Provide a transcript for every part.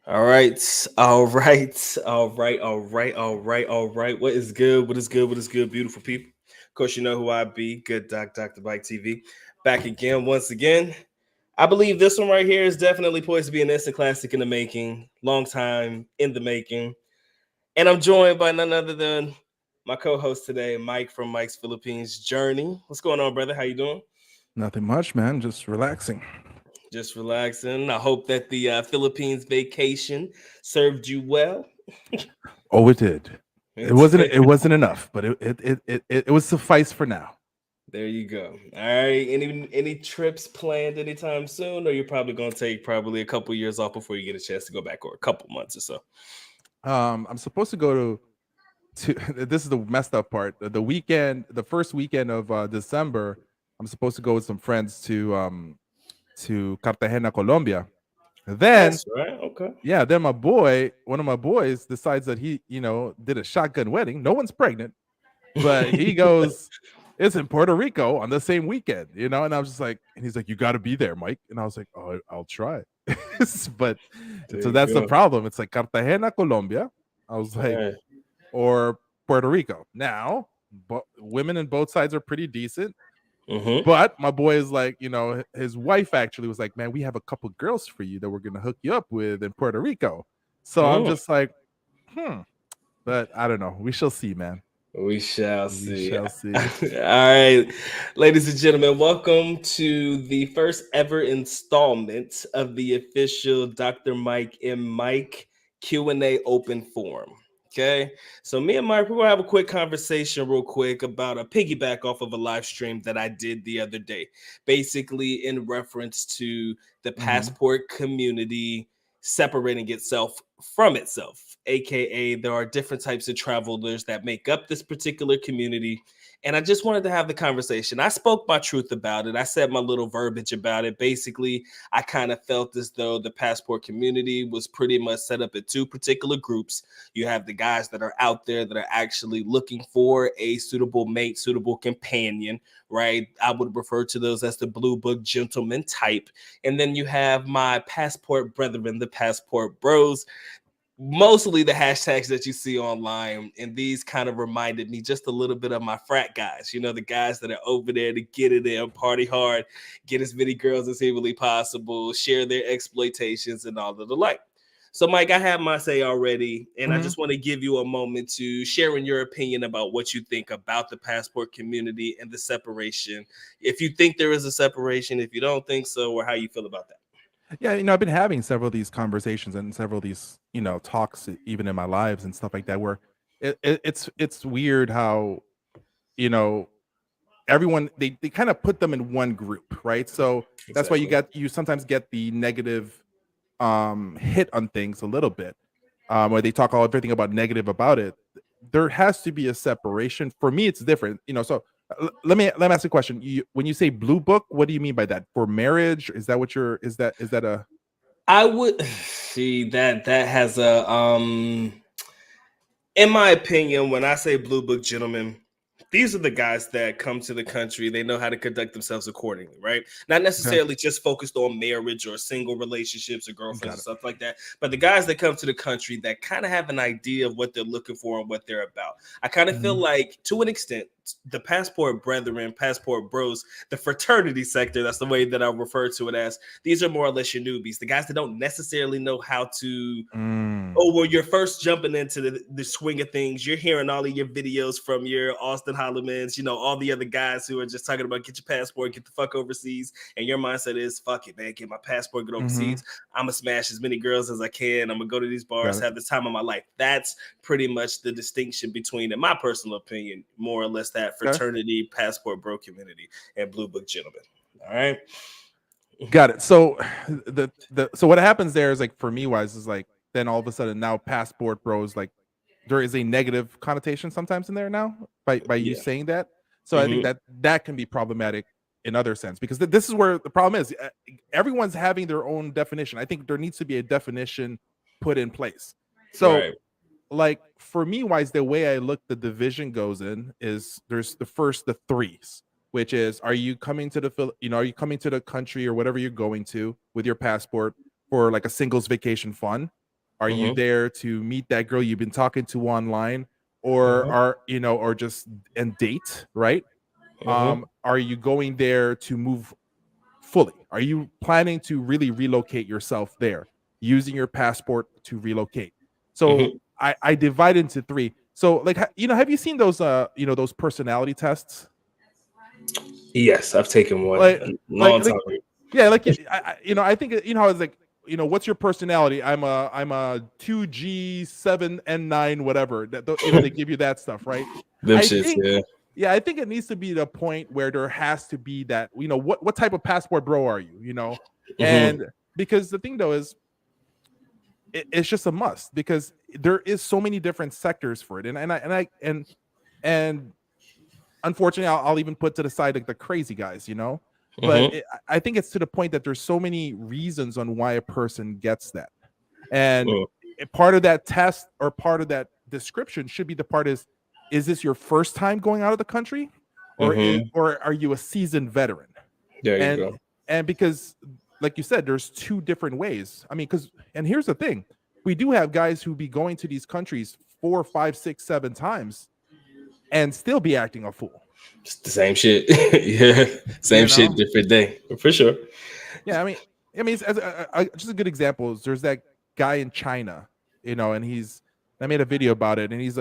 All right, all right, all right, all right, all right, all right. What is good? What is good? What is good, beautiful people? Of course, you know who I be. Good Doc, Dr. Bike TV. Back again, once again. I believe this one right here is definitely poised to be an instant classic in the making. Long time in the making. And I'm joined by none other than my co-host today, Mike from Mike's Philippines Journey. What's going on, brother? How you doing? Nothing much, man. Just relaxing. Just relaxing. I hope that the Philippines vacation served you well. Oh, it did. It It's wasn't. It wasn't enough, but it was suffice for now. There you go. All right. Any trips planned anytime soon, or you're probably gonna take probably a couple years off before you get a chance to go back, or a couple months or so. I'm supposed to go to. This is the messed up part. The weekend, the first weekend of December, I'm supposed to go with some friends to Cartagena, Colombia. Then, Nice, right? Okay. yeah, then one of my boys, decides that he, did a shotgun wedding. No one's pregnant, but he goes, it's in Puerto Rico on the same weekend, and I was just like, and he's like, you got to be there, Mike. And I was like, oh, I'll try. But There so you that's the go. problem. It's like Cartagena, Colombia. I was All like, right. or Puerto Rico. Now, but women in both sides are pretty decent. Mm-hmm. But my boy is like, his wife actually was like, man, we have a couple girls for you that we're going to hook you up with in Puerto Rico. So I'm Mm. just like, hmm. But I don't know. We shall see, man. We shall We see. shall see. All right, ladies and gentlemen, welcome to the first ever installment of the official Dr. Mike and Mike Q&A open forum. Okay, so me and Mike, we're gonna have a quick conversation real quick about a piggyback off of a live stream that I did the other day, basically in reference to the Hmm. passport community separating itself from itself, aka there are different types of travelers that make up this particular community. And I just wanted to have the conversation. I spoke my truth about it. I said my little verbiage about it. Basically, I kind of felt as though the passport community was pretty much set up in two particular groups. You have the guys that are out there that are actually looking for a suitable mate, suitable companion, right? I would refer to those as the blue book gentleman type. And then you have my passport brethren, the passport bros, mostly the hashtags that you see online. And these kind of reminded me just a little bit of my frat guys, the guys that are over there to get it in, party hard, get as many girls as humanly possible, share their exploitations and all of the like. So, Mike, I have my say already, and I Hmm. just want to give you a moment to share in your opinion about what you think about the passport community and the separation. If you think there is a separation, if you don't think so, or how you feel about that. Yeah, I've been having several of these conversations and several of these, talks even in my lives and stuff like that, where it's weird how, you know, everyone they kind of put them in one group, right? So that's why Exactly. you sometimes get the negative hit on things a little bit, where they talk all everything about negative about it. There has to be a separation. For me, it's different, so let me ask you a question. When you say blue book, what do you mean by that? For marriage, is that what you're is that a I would see that has a in my opinion, when I say blue book gentlemen, these are the guys that come to the country. They know how to conduct themselves accordingly, right? Not okay? necessarily just focused on marriage or single relationships or girlfriends Got and it. stuff like that, but the guys that come to the country that kind of have an idea of what they're looking for and what they're about. I kind of feel Mhm. like, to an extent, the passport brethren, passport bros, the fraternity sector, that's the way that I refer to it as, these are more or less your newbies, the guys that don't necessarily know how to. Mm. Oh, well, you're first jumping into the swing of things. You're hearing all of your videos from your Austin Hollimans, all the other guys who are just talking about get your passport, get the fuck overseas. And your mindset is, fuck it, man, get my passport, get Mhm. overseas. I'm going to smash as many girls as I can. I'm going to go to these Got bars, it. have the time of my life. That's pretty much the distinction between, in my personal opinion, more or less that Okay. fraternity, passport bro community, and blue book gentlemen. All right. Got it. So so what happens there is, like, for me wise, is like, then all of a sudden now passport bros, like, there is a negative connotation sometimes in there now by you Yeah. saying that. So I think Hmm. that can be problematic in other sense, because this is where the problem is. Everyone's having their own definition. I think there needs to be a definition put in place. So, Right. like, for me wise, the way I look the division goes in is, there's the threes, which is, are you coming to are you coming to the country or whatever you're going to with your passport for like a singles vacation fun? Are you there to meet that girl you've been talking to online, or or just and date, right? Are you going there to move fully? Are you planning to really relocate yourself there, using your passport to relocate? So I divide into three. So like, have you seen those those personality tests? Yes, I've taken one Like a long time ago. yeah, like I think it's like, what's your personality? I'm a 2G7N9 whatever. That they give you that stuff, right? Them I shits, think yeah. Yeah, I think it needs to be the point where there has to be that, what type of passport bro are you, And because the thing though is, it's just a must, because there is so many different sectors for it. And unfortunately, I'll even put to the side like the crazy guys, but I think it's to the point that there's so many reasons on why a person gets that. And part of that test, or part of that description, should be the part is this your first time going out of the country, or are you a seasoned veteran? There you And go. and because, like you said, there's two different ways. I mean, and here's the thing: we do have guys who be going to these countries 4, 5, 6, 7 times and still be acting a fool. It's the same shit. Yeah, same shit, different day, for sure. Yeah, I mean, just a good example is, there's that guy in China, and I made a video about it, and he's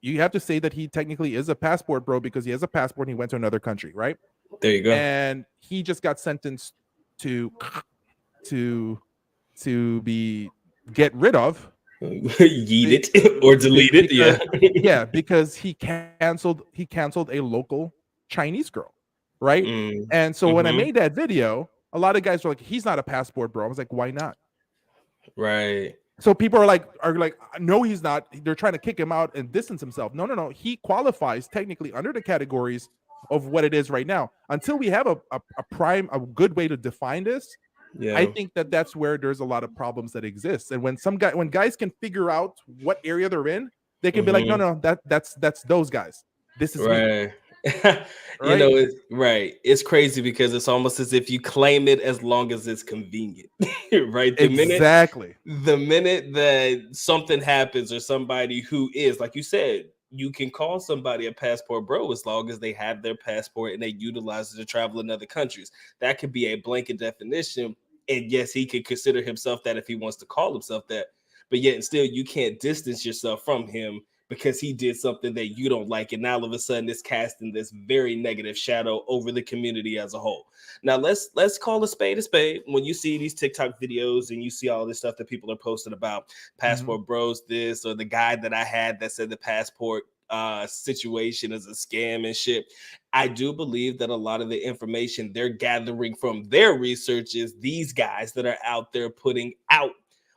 you have to say that he technically is a passport bro, because he has a passport and he went to another country, right? There you go. And he just got sentenced to be get rid of, Yeet it or delete it. Yeah. yeah, because he canceled a local Chinese girl, right? And so when I made that video, a lot of guys were like, he's not a passport bro. I was like, why not? Right. So people are like, no, he's not. They're trying to kick him out and distance himself. No. He qualifies technically under the categories of what it is right now. Until we have a good way to define this, Yeah. I think that's where there's a lot of problems that exist. And when guys can figure out what area they're in, they can be like, no, that's those guys. This is right. me. Right? Right. It's crazy because it's almost as if you claim it as long as it's convenient. Right. The minute that something happens, or somebody who is, like you said, you can call somebody a passport bro as long as they have their passport and they utilize it to travel in other countries. That could be a blanket definition. And yes, he could consider himself that if he wants to call himself that. But yet and still, you can't distance yourself from him because he did something that you don't like. And now all of a sudden it's casting this very negative shadow over the community as a whole. Now let's call a spade a spade. When you see these TikTok videos and you see all this stuff that people are posting about passport bros, this, or the guy that I had that said the passport situation is a scam and shit, I do believe that a lot of the information they're gathering from their research is these guys that are out there putting out,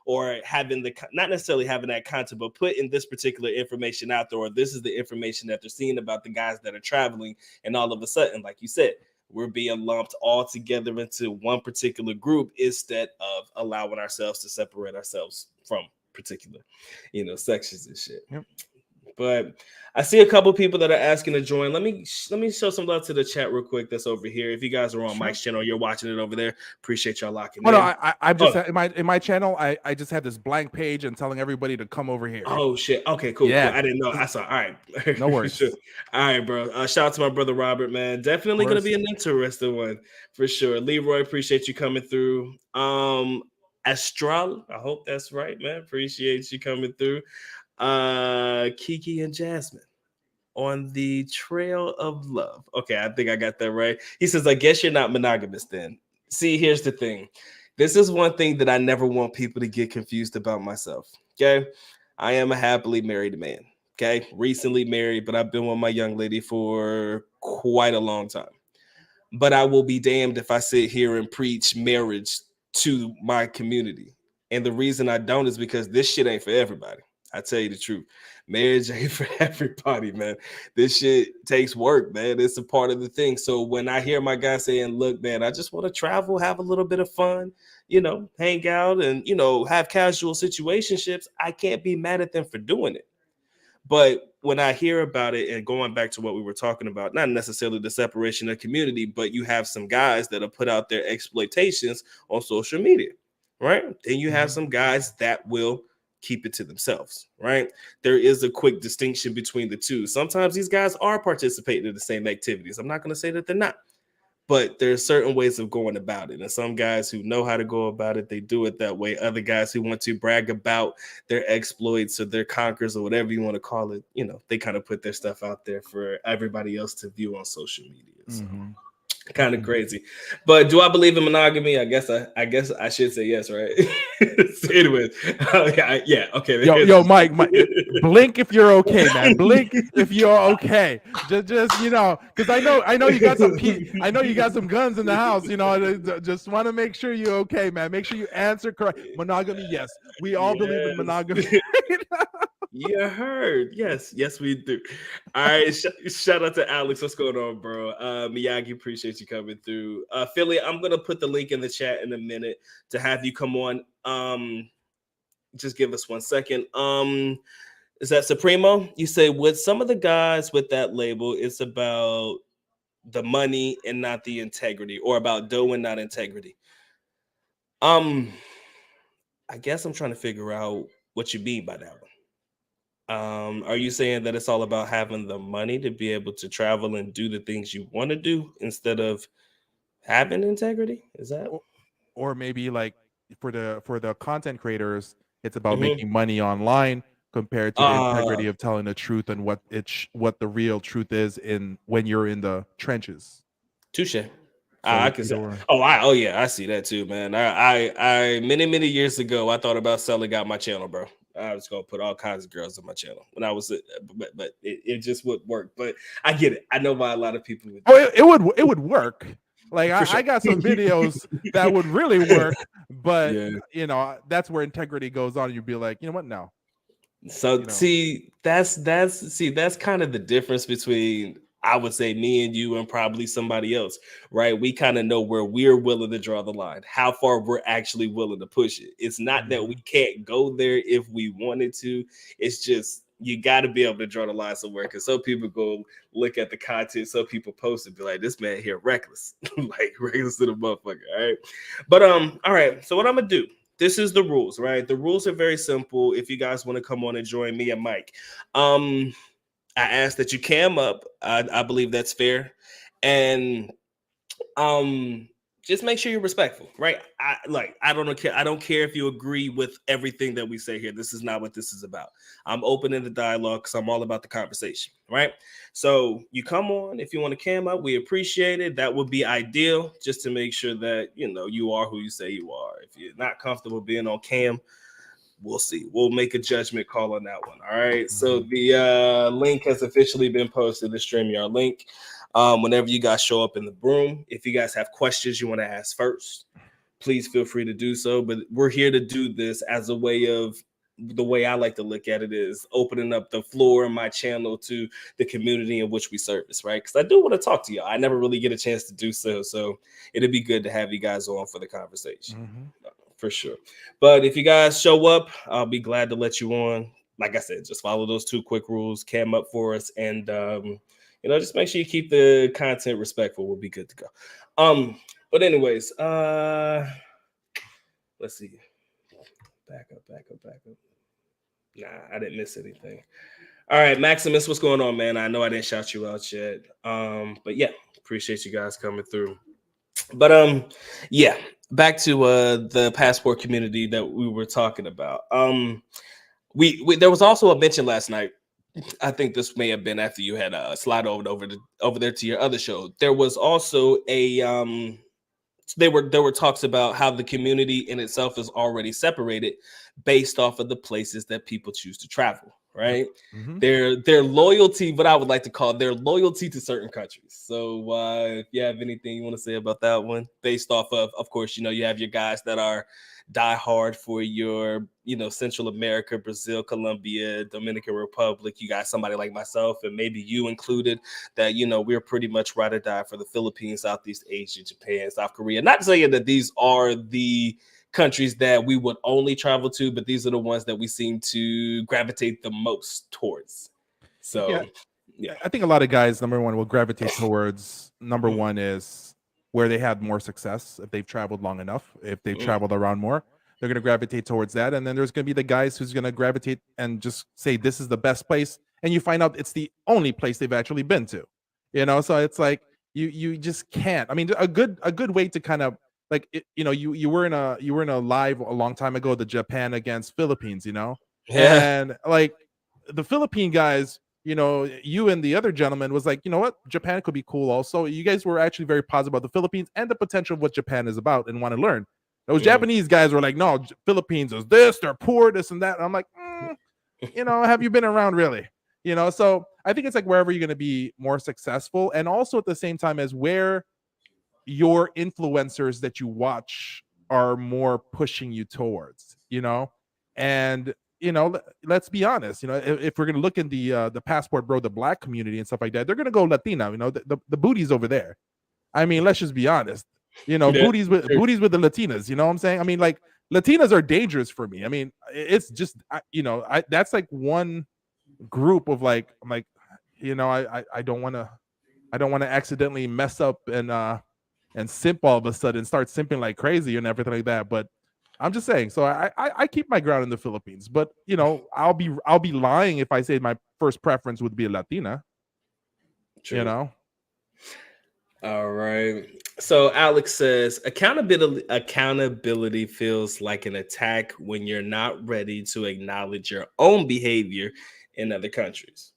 or having not necessarily having that content, but putting this particular information out there, or this is the information that they're seeing about the guys that are traveling. And all of a sudden, like you said, we're being lumped all together into one particular group instead of allowing ourselves to separate ourselves from particular, sections and shit. Yep. But I see a couple people that are asking to join. Let me show some love to the chat real quick. That's over here. If you guys are on Mike's channel, you're watching it over there. Appreciate y'all locking in. No, I'm just in my channel. I just have this blank page and telling everybody to come over here. Oh shit. Okay, cool. Yeah. Cool. I didn't know. I saw. All right. No worries. Sure. All right, bro. Shout out to my brother Robert, man. Definitely gonna be an interesting one for sure. Leroy, appreciate you coming through. Astral, I hope that's right, man. Appreciate you coming through. Kiki and Jasmine on the trail of love. Okay, I think I got that right. He says, I guess you're not monogamous then. See, here's the thing. This is one thing that I never want people to get confused about myself. Okay. I am a happily married man. Okay. Recently married, but I've been with my young lady for quite a long time. But I will be damned if I sit here and preach marriage to my community. And the reason I don't is because this shit ain't for everybody. I tell you the truth. Marriage ain't for everybody, man. This shit takes work, man. It's a part of the thing. So when I hear my guy saying, look, man, I just want to travel, have a little bit of fun, hang out and, have casual situationships, I can't be mad at them for doing it. But when I hear about it, and going back to what we were talking about, not necessarily the separation of community, but you have some guys that have put out their exploitations on social media, right? And you have some guys that will keep it to themselves, right? There is a quick distinction between the two. Sometimes these guys are participating in the same activities. I'm not going to say that they're not, but there's certain ways of going about it. And some guys who know how to go about it, they do it that way. Other guys who want to brag about their exploits or their conquers or whatever you want to call it, they kind of put their stuff out there for everybody else to view on social media. So kind of crazy. But do I believe in monogamy? I guess I should say yes, right? So anyways, yeah, okay. Yo, Mike, blink if you're okay, man. Blink if you're okay. Just because I know you got some guns in the house. Just want to make sure you're okay, man. Make sure you answer correct. Monogamy, yes. We all believe in monogamy. You heard. Yes, we do. All right. Shout out to Alex. What's going on, bro? Miyagi, appreciate you coming through. Philly, I'm gonna put the link in the chat in a minute to have you come on. Just give us 1 second. Is that Supremo? You say with some of the guys with that label, it's about the money and not the integrity, or about dough and not integrity. I guess I'm trying to figure out what you mean by that one. Are you saying that it's all about having the money to be able to travel and do the things you want to do instead of having integrity? Is that, or maybe like for the content creators, it's about making money online compared to the integrity of telling the truth and what the real truth is when you're in the trenches? Touche. I can say, I see that too, man. I many years ago, I thought about selling out my channel, bro. I was gonna put all kinds of girls on my channel when I was, but it just wouldn't work. But I get it. I know why a lot of people would. Oh, it would work. Like I got some videos that would really work, but that's where integrity goes on. You'd be like, you know what, no. So see, that's kind of the difference between, I would say, me and you and probably somebody else, right? We kind of know where we're willing to draw the line, how far we're actually willing to push it. It's not that we can't go there if we wanted to. It's just you got to be able to draw the line somewhere, because some people go look at the content, some people post and be like, this man here reckless, like reckless to the motherfucker. All right. But all right. So what I'm gonna do, this is the rules, right? The rules are very simple. If you guys want to come on and join me and Mike, I ask that you cam up. I believe that's fair. And just make sure you're respectful, right? I don't care if you agree with everything that we say here. This is not what this is about. I'm open in the dialogue because I'm all about the conversation, right? So you come on if you want to cam up. We appreciate it. That would be ideal, just to make sure that you are who you say you are. If you're not comfortable being on cam, we'll see. We'll make a judgment call on that one. All right. So the link has officially been posted, the StreamYard link. Whenever you guys show up in the room, if you guys have questions you want to ask first, please feel free to do so. But we're here to do this as a way of, the way I like to look at it is opening up the floor in my channel to the community in which we service, right? Because I do want to talk to y'all. I never really get a chance to do so. So it'd be good to have you guys on for the conversation. For sure. But if you guys show up, I'll be glad to let you on. Like I said, just follow those 2 quick rules, cam up for us, and just make sure you keep the content respectful. We'll be good to go. But anyways, let's see. Back up. Nah, I didn't miss anything. All right, Maximus, what's going on, man? I know I didn't shout you out yet. But yeah, appreciate you guys coming through. But yeah, back to the passport community that we were talking about. We there was also a mention last night. I think this may have been after you had slide over there to your other show. There was also a there were talks about how the community in itself is already separated based off of the places that people choose to travel, right? Their loyalty, what I would like to call their loyalty to certain countries. So if you have anything you want to say about that one, based off of course, you have your guys that are die hard for your, Central America, Brazil, Colombia, Dominican Republic. You got somebody like myself, and maybe you included, that, we're pretty much ride or die for the Philippines, Southeast Asia, Japan, South Korea. Not saying that these are the countries that we would only travel to, but these are the ones that we seem to gravitate the most towards. So yeah. I think a lot of guys, number one, will gravitate towards number one is where they had more success, if they've traveled long enough, if they've traveled around more. they're going to gravitate towards that. And then there's going to be the guys who's going to gravitate and just say this is the best place, and you find out it's the only place they've actually been to. So it's like you just can't. I mean, a good way to kind of like you were in a live a long time ago, the Japan against Philippines, Yeah. and like the Philippine guys, you and the other gentleman was like, you know what, Japan could be cool. Also, you guys were actually very positive about the Philippines and the potential of what Japan is about and want to learn. Those Japanese guys were like, no, Philippines is this, they're poor, this and that. And I'm like, have you been around really? So I think it's like wherever you're going to be more successful, and also at the same time as where your influencers that you watch are more pushing you towards, and let's be honest, if we're going to look in the passport bro, the black community and stuff like that, they're going to go Latina, the booties over there. I mean, let's just be honest, booties with the Latinas, you know what I'm saying? I mean, like, Latinas are dangerous for me. I mean, it's just that's like one group of like, I'm like, I don't want to accidentally mess up and simp all of a sudden, start simping like crazy and everything like that. But I'm just saying, so I keep my ground in the Philippines, but I'll be lying if I say my first preference would be a Latina. True. All right. So Alex says accountability feels like an attack when you're not ready to acknowledge your own behavior in other countries.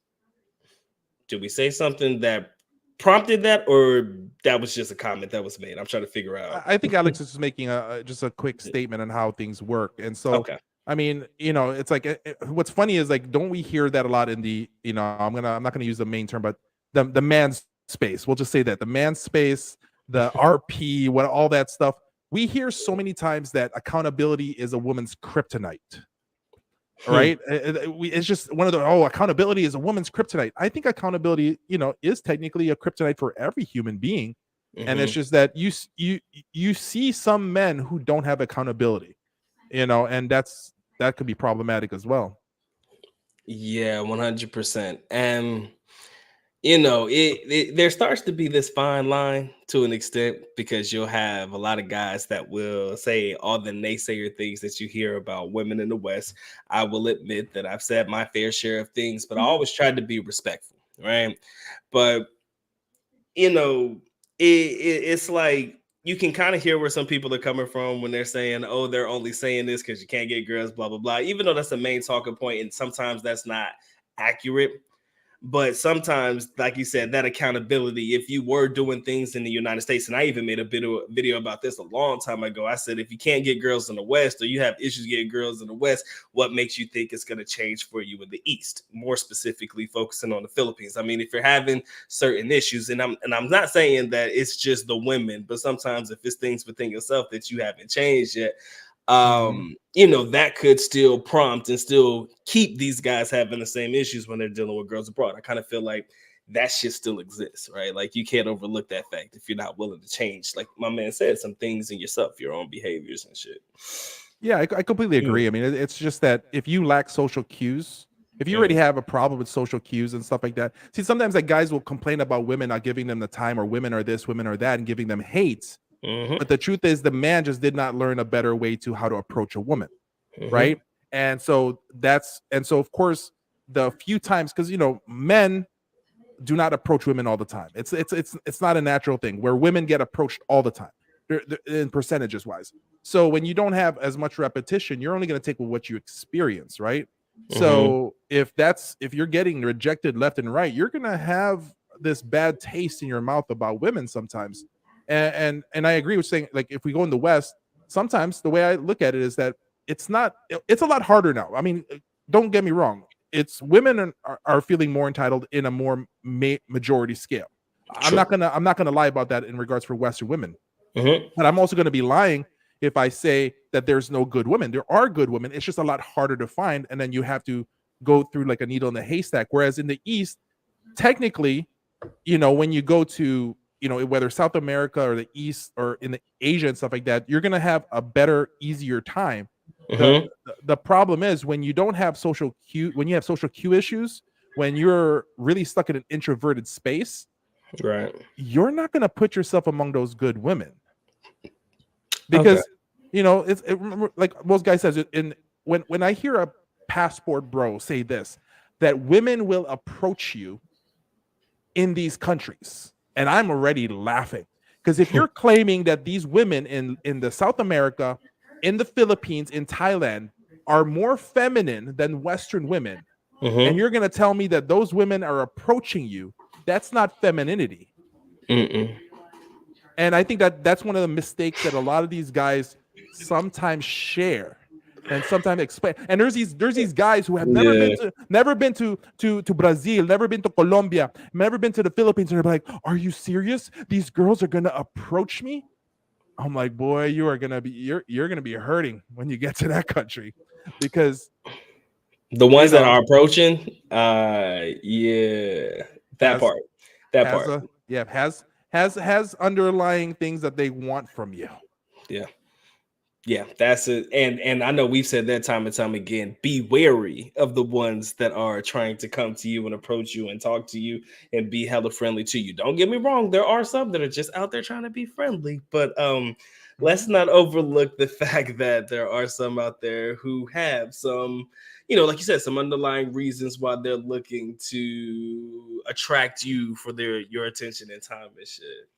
Did we say something that prompted that, or that was just a comment that was made? I'm trying to figure out. I think Alex is just making just a quick statement on how things work. And so, Okay. I mean, it's like, what's funny is like, don't we hear that a lot in the, I'm not gonna use the main term, but the man's space. We'll just say that the man's space, the RP, all that stuff. We hear so many times that accountability is a woman's kryptonite. Right? It's just one of the accountability is a woman's kryptonite. I think accountability, is technically a kryptonite for every human being. And it's just that you see some men who don't have accountability, and that could be problematic as well. Yeah, 100%. And there starts to be this fine line to an extent, because you'll have a lot of guys that will say all the naysayer things that you hear about women in the West. I will admit that I've said my fair share of things, but I always tried to be respectful, right? But it's like you can kind of hear where some people are coming from when they're saying, oh, they're only saying this because you can't get girls, blah, blah, blah, even though that's the main talking point, and sometimes that's not accurate. But sometimes, like you said, that accountability, if you were doing things in the United States, and I even made a video about this a long time ago. I said, if you can't get girls in the West, or you have issues getting girls in the West, what makes you think it's going to change for you in the East? More specifically, focusing on the Philippines. I mean, if you're having certain issues, and I'm not saying that it's just the women, but sometimes if it's things within yourself that you haven't changed yet, that could still prompt and still keep these guys having the same issues when they're dealing with girls abroad. I kind of feel like that shit still exists, right? Like, you can't overlook that fact if you're not willing to change, like my man said, some things in yourself, your own behaviors and shit. Yeah, I completely agree. I mean, it's just that if you lack social cues, if you already have a problem with social cues and stuff like that, see, sometimes like guys will complain about women not giving them the time, or women are this, women are that, and giving them hate. But the truth is, the man just did not learn a better way to how to approach a woman, right? And so of course, the few times, because men do not approach women all the time. It's not a natural thing where women get approached all the time, they're in percentages wise. So when you don't have as much repetition, you're only going to take what you experience, right? So if you're getting rejected left and right, you're going to have this bad taste in your mouth about women sometimes. And I agree with saying, like, if we go in the West, sometimes the way I look at it is that it's a lot harder now. I mean, don't get me wrong. It's women are feeling more entitled in a more majority scale. I'm not gonna lie about that in regards for Western women. But I'm also gonna be lying if I say that there's no good women. There are good women. It's just a lot harder to find, and then you have to go through like a needle in the haystack. Whereas in the East, technically, when you go to whether South America or the East or in the Asia and stuff like that, you're gonna have a better, easier time. The problem is when you don't have social cue, when you have social cue issues, when you're really stuck in an introverted space, right, you're not gonna put yourself among those good women, because Remember, like most guys says it in when I hear a passport bro say this, that women will approach you in these countries, and I'm already laughing, because if you're claiming that these women in the South America, in the Philippines, in Thailand are more feminine than Western women, and Mm-hmm. you're going to tell me that those women are approaching you, that's not femininity. Mm-mm. And I think that that's one of the mistakes that a lot of these guys sometimes share and sometimes explain. And there's these guys who have Yeah. never been to Brazil, never been to Colombia, never been to the Philippines, and they're like, "Are you serious? These girls are gonna approach me?" I'm like, "Boy, you're gonna be hurting when you get to that country, because The you ones that know are approaching, yeah, that has part, that has part, a yeah has underlying things that they want from you." yeah. Yeah, that's it. And I know we've said that time and time again. Be wary of the ones that are trying to come to you and approach you and talk to you and be hella friendly to you. Don't get me wrong, there are some that are just out there trying to be friendly, but Mhm. let's not overlook the fact that there are some out there who have some, like you said, some underlying reasons why they're looking to attract you for your attention and time and shit.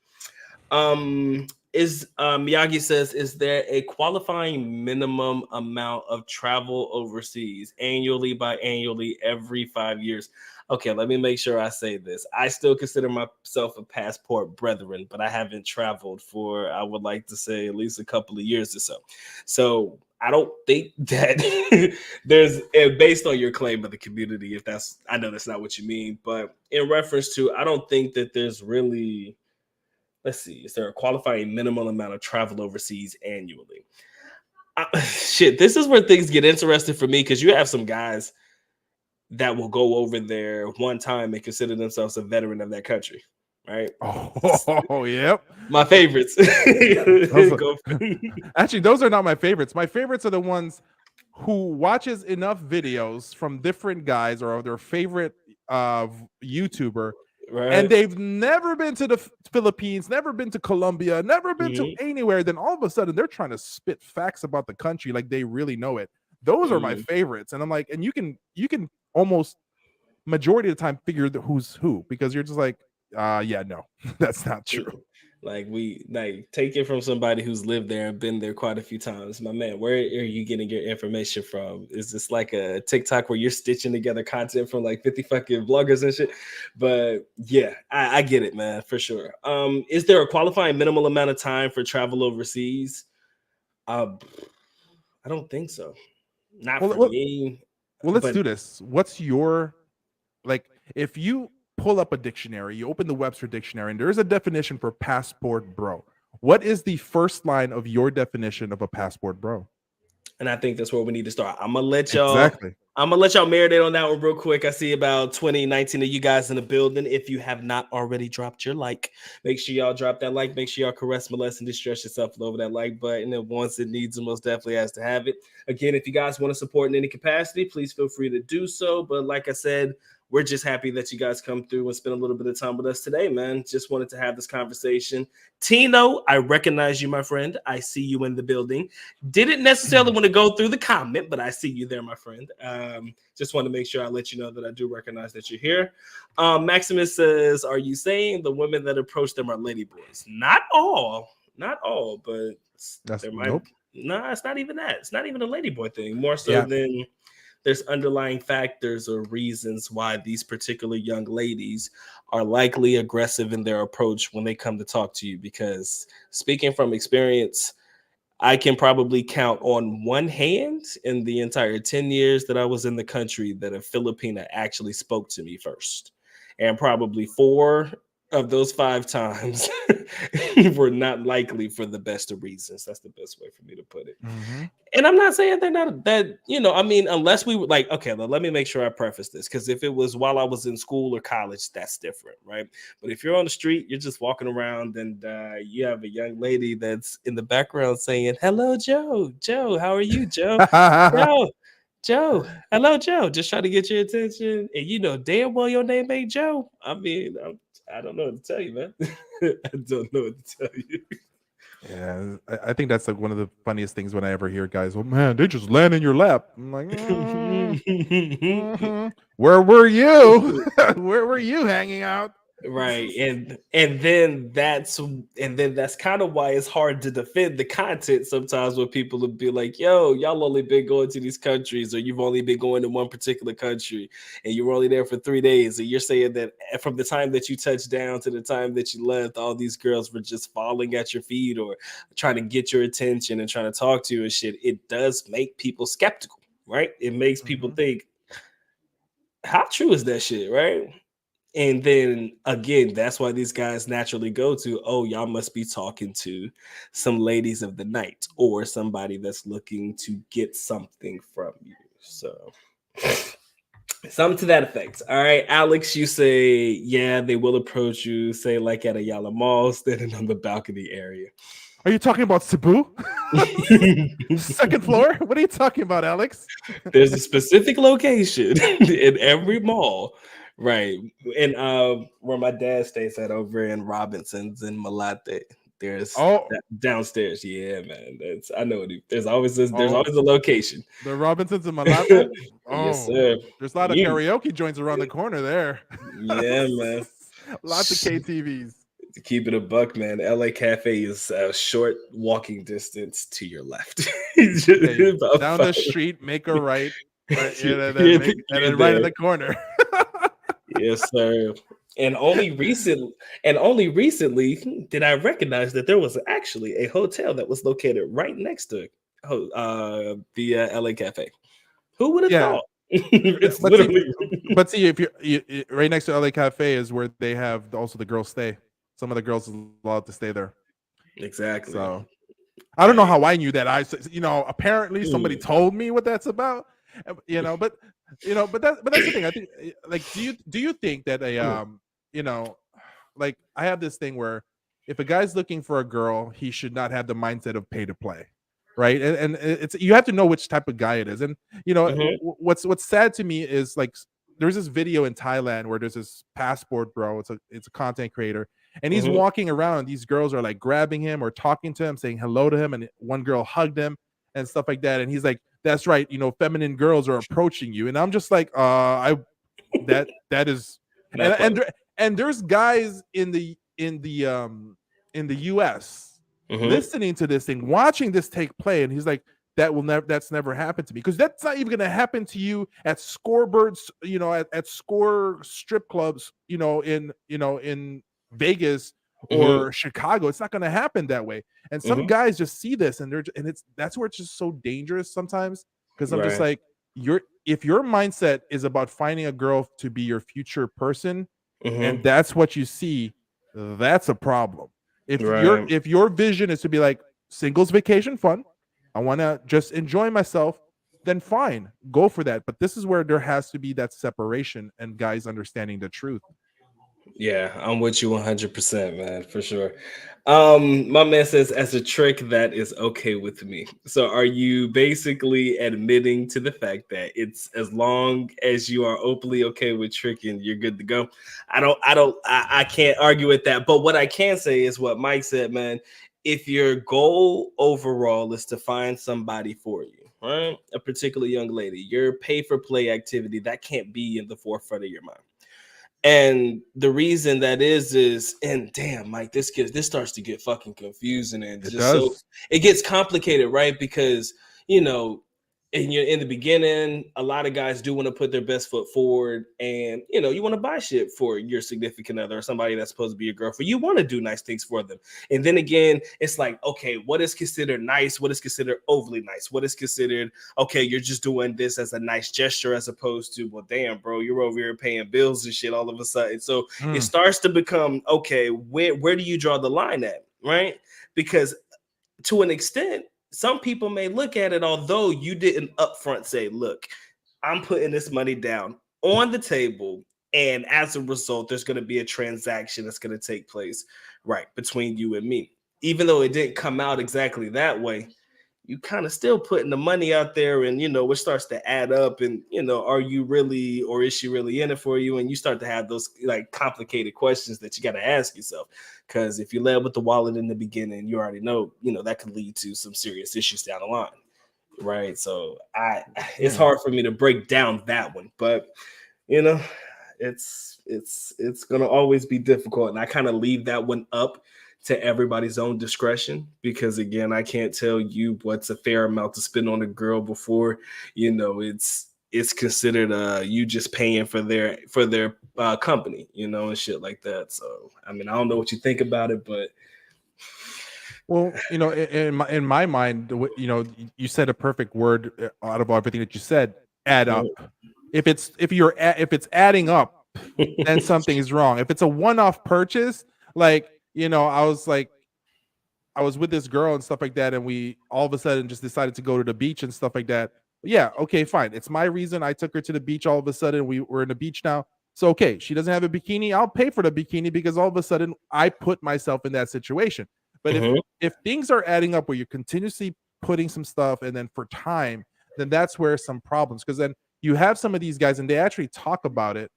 Is Miyagi says, is there a qualifying minimum amount of travel overseas annually, biannually, every 5 years? Okay, let me make sure I say this. I still consider myself a passport brethren, but I haven't traveled for, I would like to say, at least a couple of years or so. So I don't think that there's, based on your claim of the community, if that's, I know that's not what you mean, but in reference to, I don't think that there's really, let's see, is there a qualifying minimum amount of travel overseas annually? Shit, this is where things get interesting for me, because you have some guys that will go over there one time and consider themselves a veteran of that country, right? Oh, yep. My favorites. Those are, Go. actually, those are not my favorites. My favorites are the ones who watches enough videos from different guys or their favorite YouTuber, and Right. they've never been to the Philippines, never been to Colombia, never been to Mhm. anywhere. Then all of a sudden, they're trying to spit facts about the country like they really know it. Those are my Mhm. favorites, and I'm like, and you can almost majority of the time figure who's who, because you're just like, yeah, no, that's not true. Mm. Like, we like take it from somebody who's lived there and been there quite a few times. My man, where are you getting your information from? Is this like a TikTok where you're stitching together content from like 50 fucking bloggers and shit? But yeah, I get it, man, for sure. Is there a qualifying minimal amount of time for travel overseas? Uh, I don't think so. Not Well, for well, me. well, let's But do this. What's your, like, if you pull up a dictionary, you open the Webster dictionary, and there's a definition for passport bro. What is the first line of your definition of a passport bro? and I think that's where we need to start. I'm gonna let y'all. Exactly. I'm gonna let y'all marinate on that one real quick. I see about 2019 of you guys in the building. If you have not already dropped your like, make sure y'all drop that like. Make sure y'all caress, molest, and distress yourself over that like button. And once it needs it, most definitely has to have it. Again, if you guys want to support in any capacity, please feel free to do so. But like I said, we're just happy that you guys come through and spend a little bit of time with us today, man. Just wanted to have this conversation. Tino, I recognize you, my friend. I see you in the building. Didn't necessarily want to go through the comment, but I see you there, my friend. Just want to make sure I let you know that I do recognize that you're here. Maximus says, "Are you saying the women that approach them are ladyboys?" Not all, not all, but That's there might. nope. Nah, it's not even that. It's not even a ladyboy thing. More so Yeah. than there's underlying factors or reasons why these particular young ladies are likely aggressive in their approach when they come to talk to you. Because speaking from experience, I can probably count on one hand in the entire 10 years that I was in the country that a Filipina actually spoke to me first. And probably four of those five times were not likely for the best of reasons. That's the best way for me to put it. Mm-hmm. And I'm not saying they're not that, I mean, unless we were like, okay, let me make sure I preface this, because if it was while I was in school or college, that's different, right? But if you're on the street, you're just walking around, and you have a young lady that's in the background saying, "Hello, Joe. Joe, how are you, Joe? Joe, Joe, hello, Joe." Just trying to get your attention, and you know damn well your name ain't Joe. I mean, I don't know what to tell you, man. I don't know what to tell you. Yeah, I think that's like one of the funniest things when I ever hear guys, "Oh man, they just land in your lap." I'm like, where were you? Where were you hanging out? Right. And then that's kind of why it's hard to defend the content sometimes when people would be like, yo, y'all only been going to these countries, or you've only been going to one particular country and you were only there for 3 days. And you're saying that from the time that you touched down to the time that you left, all these girls were just falling at your feet or trying to get your attention and trying to talk to you and shit. It does make people skeptical, right? It makes people Mhm. think, how true is that shit, right? And then again, that's why these guys naturally go to, oh, y'all must be talking to some ladies of the night or somebody that's looking to get something from you. So something to that effect. All right, Alex, you say, yeah, they will approach you, say like at a Yala Mall, standing on the balcony area. Are you talking about Cebu? Second floor? What are you talking about, Alex? There's a specific location in every mall, right? And where my dad stays at over in Robinson's in Malate. There's Oh, that downstairs. Yeah, man. That's I know it. There's oh, always a location. the Robinsons in Malate. Yes, Oh, sir. there's a lot of You, karaoke joints around the corner there. yeah, man. Lots of KTVs. To keep it a buck, man, LA Cafe is a short walking distance to your left. Okay, About down five. the street, make a right, right, and then You're, make, and you're then right in there. the corner. Yes, sir. And only recently did I recognize that there was actually a hotel that was located right next to the LA Cafe. Who would have Yeah, thought? It's but see, literally if right next to LA Cafe is where they have also the girls stay. Some of the girls is allowed to stay there. exactly So I don't know right. how I knew that. Apparently somebody Mm, told me what that's about. But but that's the thing. I think like do you think that a mm, you know like I have this thing where if a guy's looking for a girl, he should not have the mindset of pay to play, right? And it's you have to know which type of guy it is. And mhm, what's sad to me is like there's this video in Thailand where there's this passport bro. It's a content creator, and he's mhm, walking around. These girls are like grabbing him or talking to him, saying hello to him, and one girl hugged him and stuff like that. And he's like, "That's right, feminine girls are approaching you." And I'm just like, I that is, and that part. there's guys in the US Mhm, listening to this thing, watching this take play, and he's like, that's never happened to me, because that's not even going to happen to you at scorebirds, at score strip clubs, in Vegas mhm, or Chicago. It's not going to happen that way. And some mhm, guys just see this, and that's where it's just so dangerous sometimes, because I'm just right. like, if your mindset is about finding a girl to be your future person, and Mhm, that's what you see, that's a problem. right. If your vision is to be like singles vacation fun, I want to just enjoy myself, then fine, go for that. But this is where there has to be that separation and guys understanding the truth. Yeah, I'm with you 100%, man, for sure. My man says, as a trick, that is okay with me. So, are you basically admitting to the fact that it's as long as you are openly okay with tricking, you're good to go? I can't argue with that. But what I can say is what Mike said, man. If your goal overall is to find somebody for you, right, a particular young lady, your pay for play activity that can't be in the forefront of your mind. And the reason that is, and damn, Mike, this starts to get fucking confusing and It just so does. it gets complicated, right? Because you know, in the beginning, a lot of guys do want to put their best foot forward, and you want to buy shit for your significant other or somebody that's supposed to be your girlfriend. You want to do nice things for them, and then again, it's like, okay, what is considered nice? What is considered overly nice? What is considered okay, you're just doing this as a nice gesture as opposed to, well, damn, bro, you're over here paying bills and shit all of a sudden. So it Mm, starts to become, okay, where do you draw the line at? Right? Because to an extent, some people may look at it, although you didn't upfront say, look, I'm putting this money down on the table. And as a result, there's going to be a transaction that's going to take place, right, between you and me. Even though it didn't come out exactly that way, you kind of still putting the money out there, and it starts to add up, and are you really, or is she really in it for you? And you start to have those like complicated questions that you got to ask yourself, because if you led with the wallet in the beginning, you already know that could lead to some serious issues down the line, right? So it's hard for me to break down that one, but you know it's gonna always be difficult, and I kind of leave that one up to everybody's own discretion, because again, I can't tell you what's a fair amount to spend on a girl before it's considered you just paying for their company, and shit like that. So I mean, I don't know what you think about it, but well, in my mind, you said a perfect word out of everything that you said. Add up. If it's adding up, then something is wrong. If it's a one-off purchase, like I was with this girl and stuff like that, and we all of a sudden just decided to go to the beach and stuff like that. Yeah, okay, fine. It's my reason. I took her to the beach. All of a sudden, we're in the beach now. So okay, she doesn't have a bikini. I'll pay for the bikini because all of a sudden I put myself in that situation. But if things are adding up where you're continuously putting some stuff and then for time, then that's where some problems, because then you have some of these guys and they actually talk about it,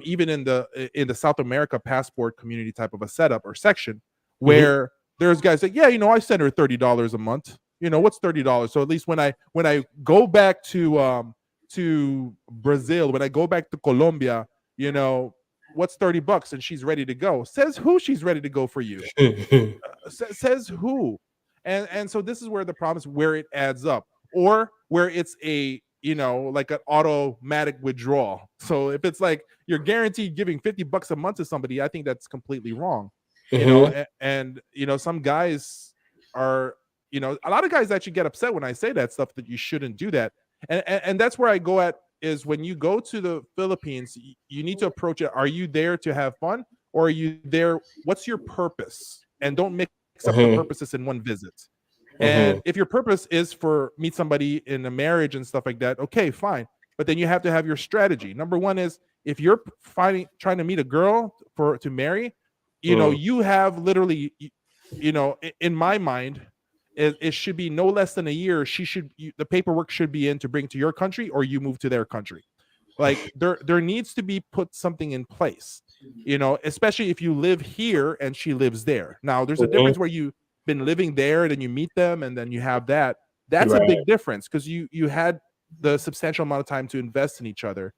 even in the South America passport community type of a setup or section, where there's guys like, yeah, I send her $30 a month. What's $30? So at least when I go back to Brazil, when I go back to Colombia, what's $30? And she's ready to go. Says who she's ready to go for you? Says who? And so this is where the problem is, where it adds up, or where it's a like an automatic withdrawal. So if it's like you're guaranteed giving $50 a month to somebody, I think that's completely wrong. And some guys are, a lot of guys actually get upset when I say that stuff, that you shouldn't do that. And that's where I go at, is when you go to the Philippines, you need to approach it. Are you there to have fun, or are you there? What's your purpose? And don't mix up the purposes in one visit. And if your purpose is for meet somebody in a marriage and stuff like that, okay, fine. But then you have to have your strategy. Number one is, if you're trying to meet a girl to marry, you have literally, in my mind, it should be no less than a year. The paperwork should be in to bring to your country, or you move to their country. Like there needs to be put something in place, especially if you live here and she lives there. Now there's a difference where you've been living there and then you meet them and then you have that's right. A big difference, because you had the substantial amount of time to invest in each other.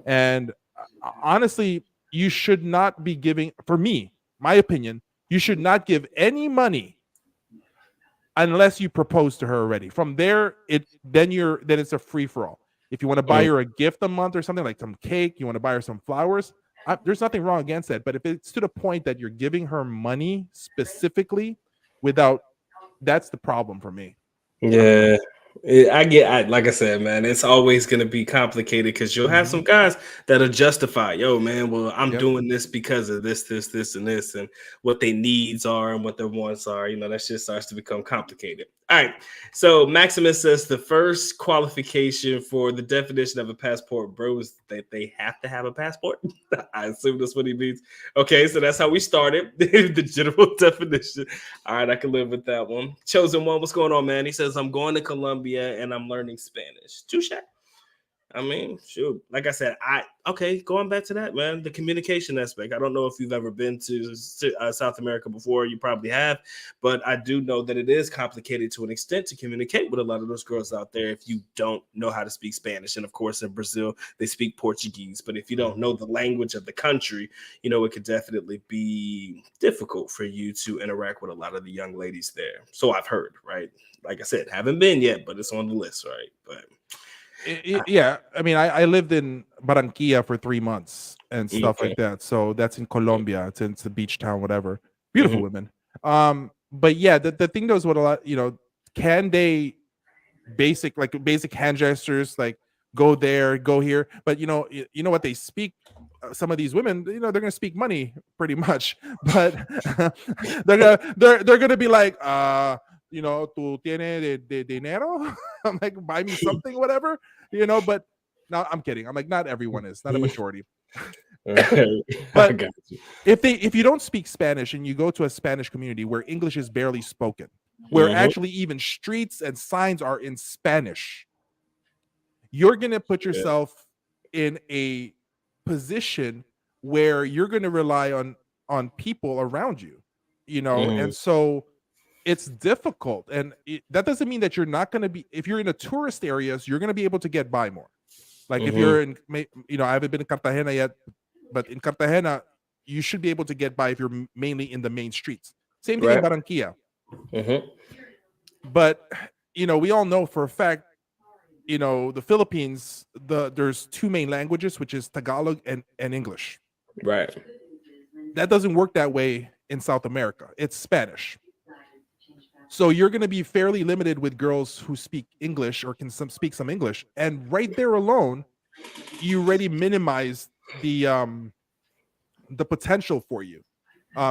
And honestly, you should not be giving, for me, my opinion, you should not give any money unless you propose to her already. From there, then it's a free-for-all. If you want to buy her a gift a month or something, like some cake, you want to buy her some flowers, there's nothing wrong against that. But if it's to the point that you're giving her money specifically that's the problem for me. Yeah. Like I said, man, it's always going to be complicated, because you'll have some guys that'll justify, yo, man, well, I'm doing this because of this, and this, and what their needs are and what their wants are. That shit starts to become complicated. All right. So Maximus says the first qualification for the definition of a passport, bro, is that they have to have a passport. I assume that's what he means. Okay, so that's how we started, the general definition. All right, I can live with that one. Chosen One, what's going on, man? He says, I'm going to Colombia and I'm learning Spanish. Touche. I mean, shoot, like I said, going back to that, man, the communication aspect. I don't know if you've ever been to South America before. You probably have, but I do know that it is complicated to an extent to communicate with a lot of those girls out there if you don't know how to speak Spanish. And of course, in Brazil, they speak Portuguese. But if you don't know the language of the country, it could definitely be difficult for you to interact with a lot of the young ladies there. So I've heard, right? Like I said, haven't been yet, but it's on the list, right? But yeah, I mean, I lived in Barranquilla for 3 months and stuff like that. So that's in Colombia. It's a beach town, whatever. Beautiful women. But yeah, the thing though is what a lot, can they basic hand gestures, like go there, go here, but you know what they speak. Some of these women, they're gonna speak money pretty much, but they're gonna be like, tu tiene de dinero? I'm like, buy me something, whatever, but no, I'm kidding. I'm like, not everyone is, not a majority. But if you don't speak Spanish and you go to a Spanish community where English is barely spoken, where actually even streets and signs are in Spanish. You're going to put yourself in a position where you're going to rely on people around you, you know, and so it's difficult. And that doesn't mean that you're not going to be, if you're in a tourist areas, you're going to be able to get by more. Like if you're in, you know, I haven't been in Cartagena yet, but in Cartagena, you should be able to get by if you're mainly in the main streets. Same thing in Barranquilla. But, you know, we all know for a fact, you know, the Philippines, there's two main languages, which is Tagalog and English. Right. That doesn't work that way in South America. It's Spanish. So you're going to be fairly limited with girls who speak English or can speak some English. And right there alone, you already minimize the potential for you.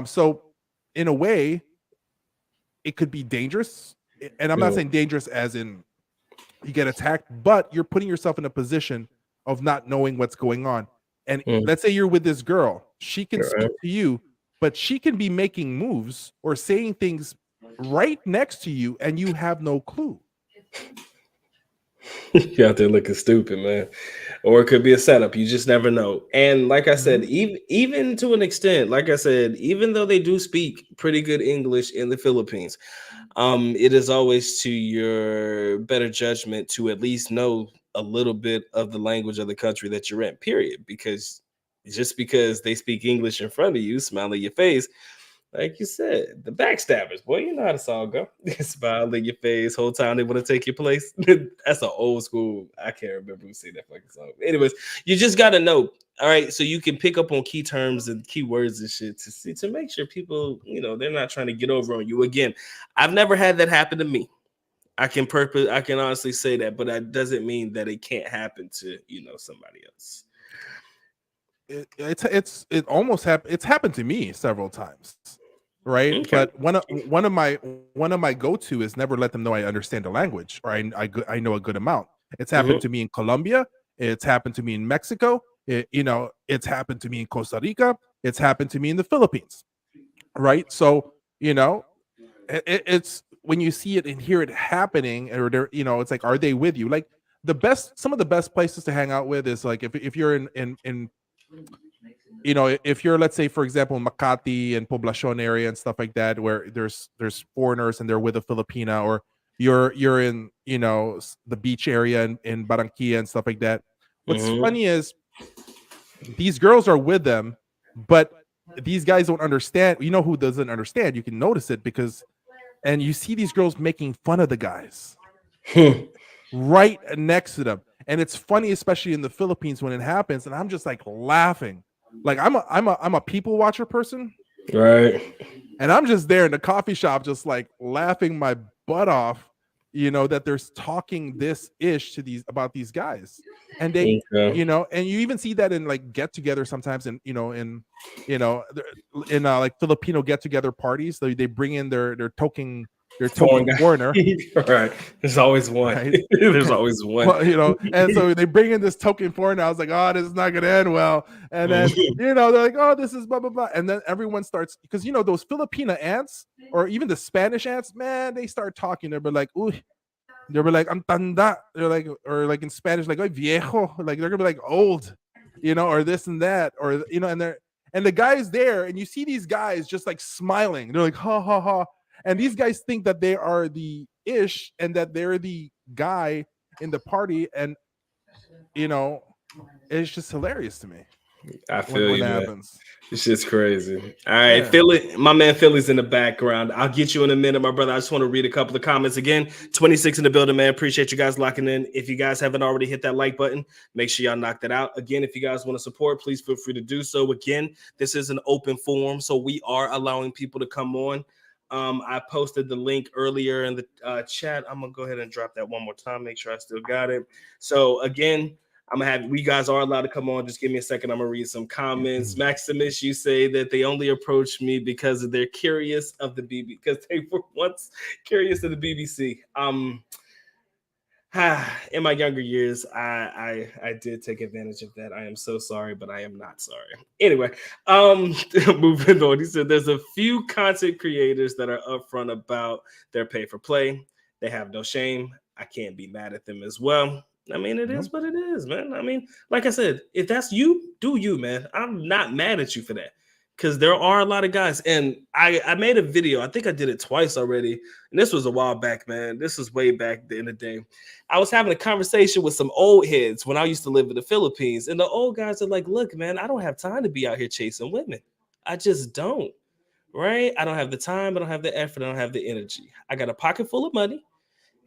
So in a way, it could be dangerous. And I'm not saying dangerous as in you get attacked, but you're putting yourself in a position of not knowing what's going on. And let's say you're with this girl, she can speak to you, but she can be making moves or saying things right next to you and you have no clue. You're out there looking stupid, man. Or it could be a setup. You just never know. And like I said, even to an extent, like I said, even though they do speak pretty good English in the Philippines, it is always to your better judgment to at least know a little bit of the language of the country that you're in, period. Because just because they speak English in front of you, smile in your face, like you said, the backstabbers, boy, you know how this all go. Smile in your face, whole time they want to take your place. That's an old school. I can't remember who said that fucking song. Anyways, you just gotta know. All right, so you can pick up on key terms and key words and shit to see to make sure people, you know, they're not trying to get over on you. Again, I've never had that happen to me. I can honestly say that, but that doesn't mean that it can't happen to, you know, somebody else. It almost happened. It's happened to me several times, right? Okay. But one of my go-to is never let them know I understand the language or I know a good amount. It's happened to me in Colombia. It's happened to me in Mexico. It's happened to me in Costa Rica. It's happened to me in the Philippines, right? So, you know, it's when you see it and hear it happening, or they're, you know, it's like, are they with you? Like some of the best places to hang out with is like if you're in you know, if you're, let's say, for example, Makati and Poblacion area and stuff like that, where there's foreigners and they're with a Filipina, or you're in, you know, the beach area in Barranquilla and stuff like that. What's funny is these girls are with them, but these guys don't understand. You know who doesn't understand? You can notice it and you see these girls making fun of the guys right next to them. And it's funny, especially in the Philippines when it happens. And I'm just like laughing. Like I'm a people watcher person. Right. And I'm just there in the coffee shop, just like laughing my butt off, you know, that there's talking this ish about these guys. And they, you know, and you even see that in like get together sometimes, in like Filipino get together parties. They bring in their token foreigner. Right. There's always one. Right? There's always one. Well, you know, and so they bring in this token foreigner. I was like, oh, this is not gonna end well. And then, you know, they're like, oh, this is blah blah blah. And then everyone starts, because you know those Filipina ants or even the Spanish ants, man, they start talking. They'll be like, ooh, they'll be like, "Ang tanda." They're like, or like in Spanish, like, "Ay, viejo." Like they're gonna be like old, you know, or this and that, or you know, and the guy's there, and you see these guys just like smiling. They're like, ha ha ha. And these guys think that they are the ish and that they're the guy in the party. And, you know, it's just hilarious to me. I feel when you, it man. happens. It's just crazy. All right, Philly, my man Philly's in the background. I'll get you in a minute, my brother. I just want to read a couple of comments again. 26 in the building, man. Appreciate you guys locking in. If you guys haven't already hit that like button, make sure y'all knock that out. Again, if you guys want to support, please feel free to do so. Again, this is an open forum, so we are allowing people to come on. I posted the link earlier in the chat. I'm gonna go ahead and drop that one more time, make sure I still got it. So again, I'm gonna have, we guys are allowed to come on. Just give me a second. I'm gonna read some comments. Maximus, you say that they only approached me because they're curious of the BBC, because they were once curious of the BBC. In my younger years, I did take advantage of that. I am so sorry, but I am not sorry. Anyway, moving on. He said there's a few content creators that are upfront about their pay for play. They have no shame. I can't be mad at them as well. I mean, it Yep. is what it is, man. I mean, like I said, if that's you, do you, man. I'm not mad at you for that. Because there are a lot of guys, and I made a video. I think I did it twice already, and this was a while back, man. This was way back in the day. I was having a conversation with some old heads when I used to live in the Philippines, and the old guys are like, "Look, man, I don't have time to be out here chasing women. I just don't. Right? I don't have the time. I don't have the effort. I don't have the energy. I got a pocket full of money."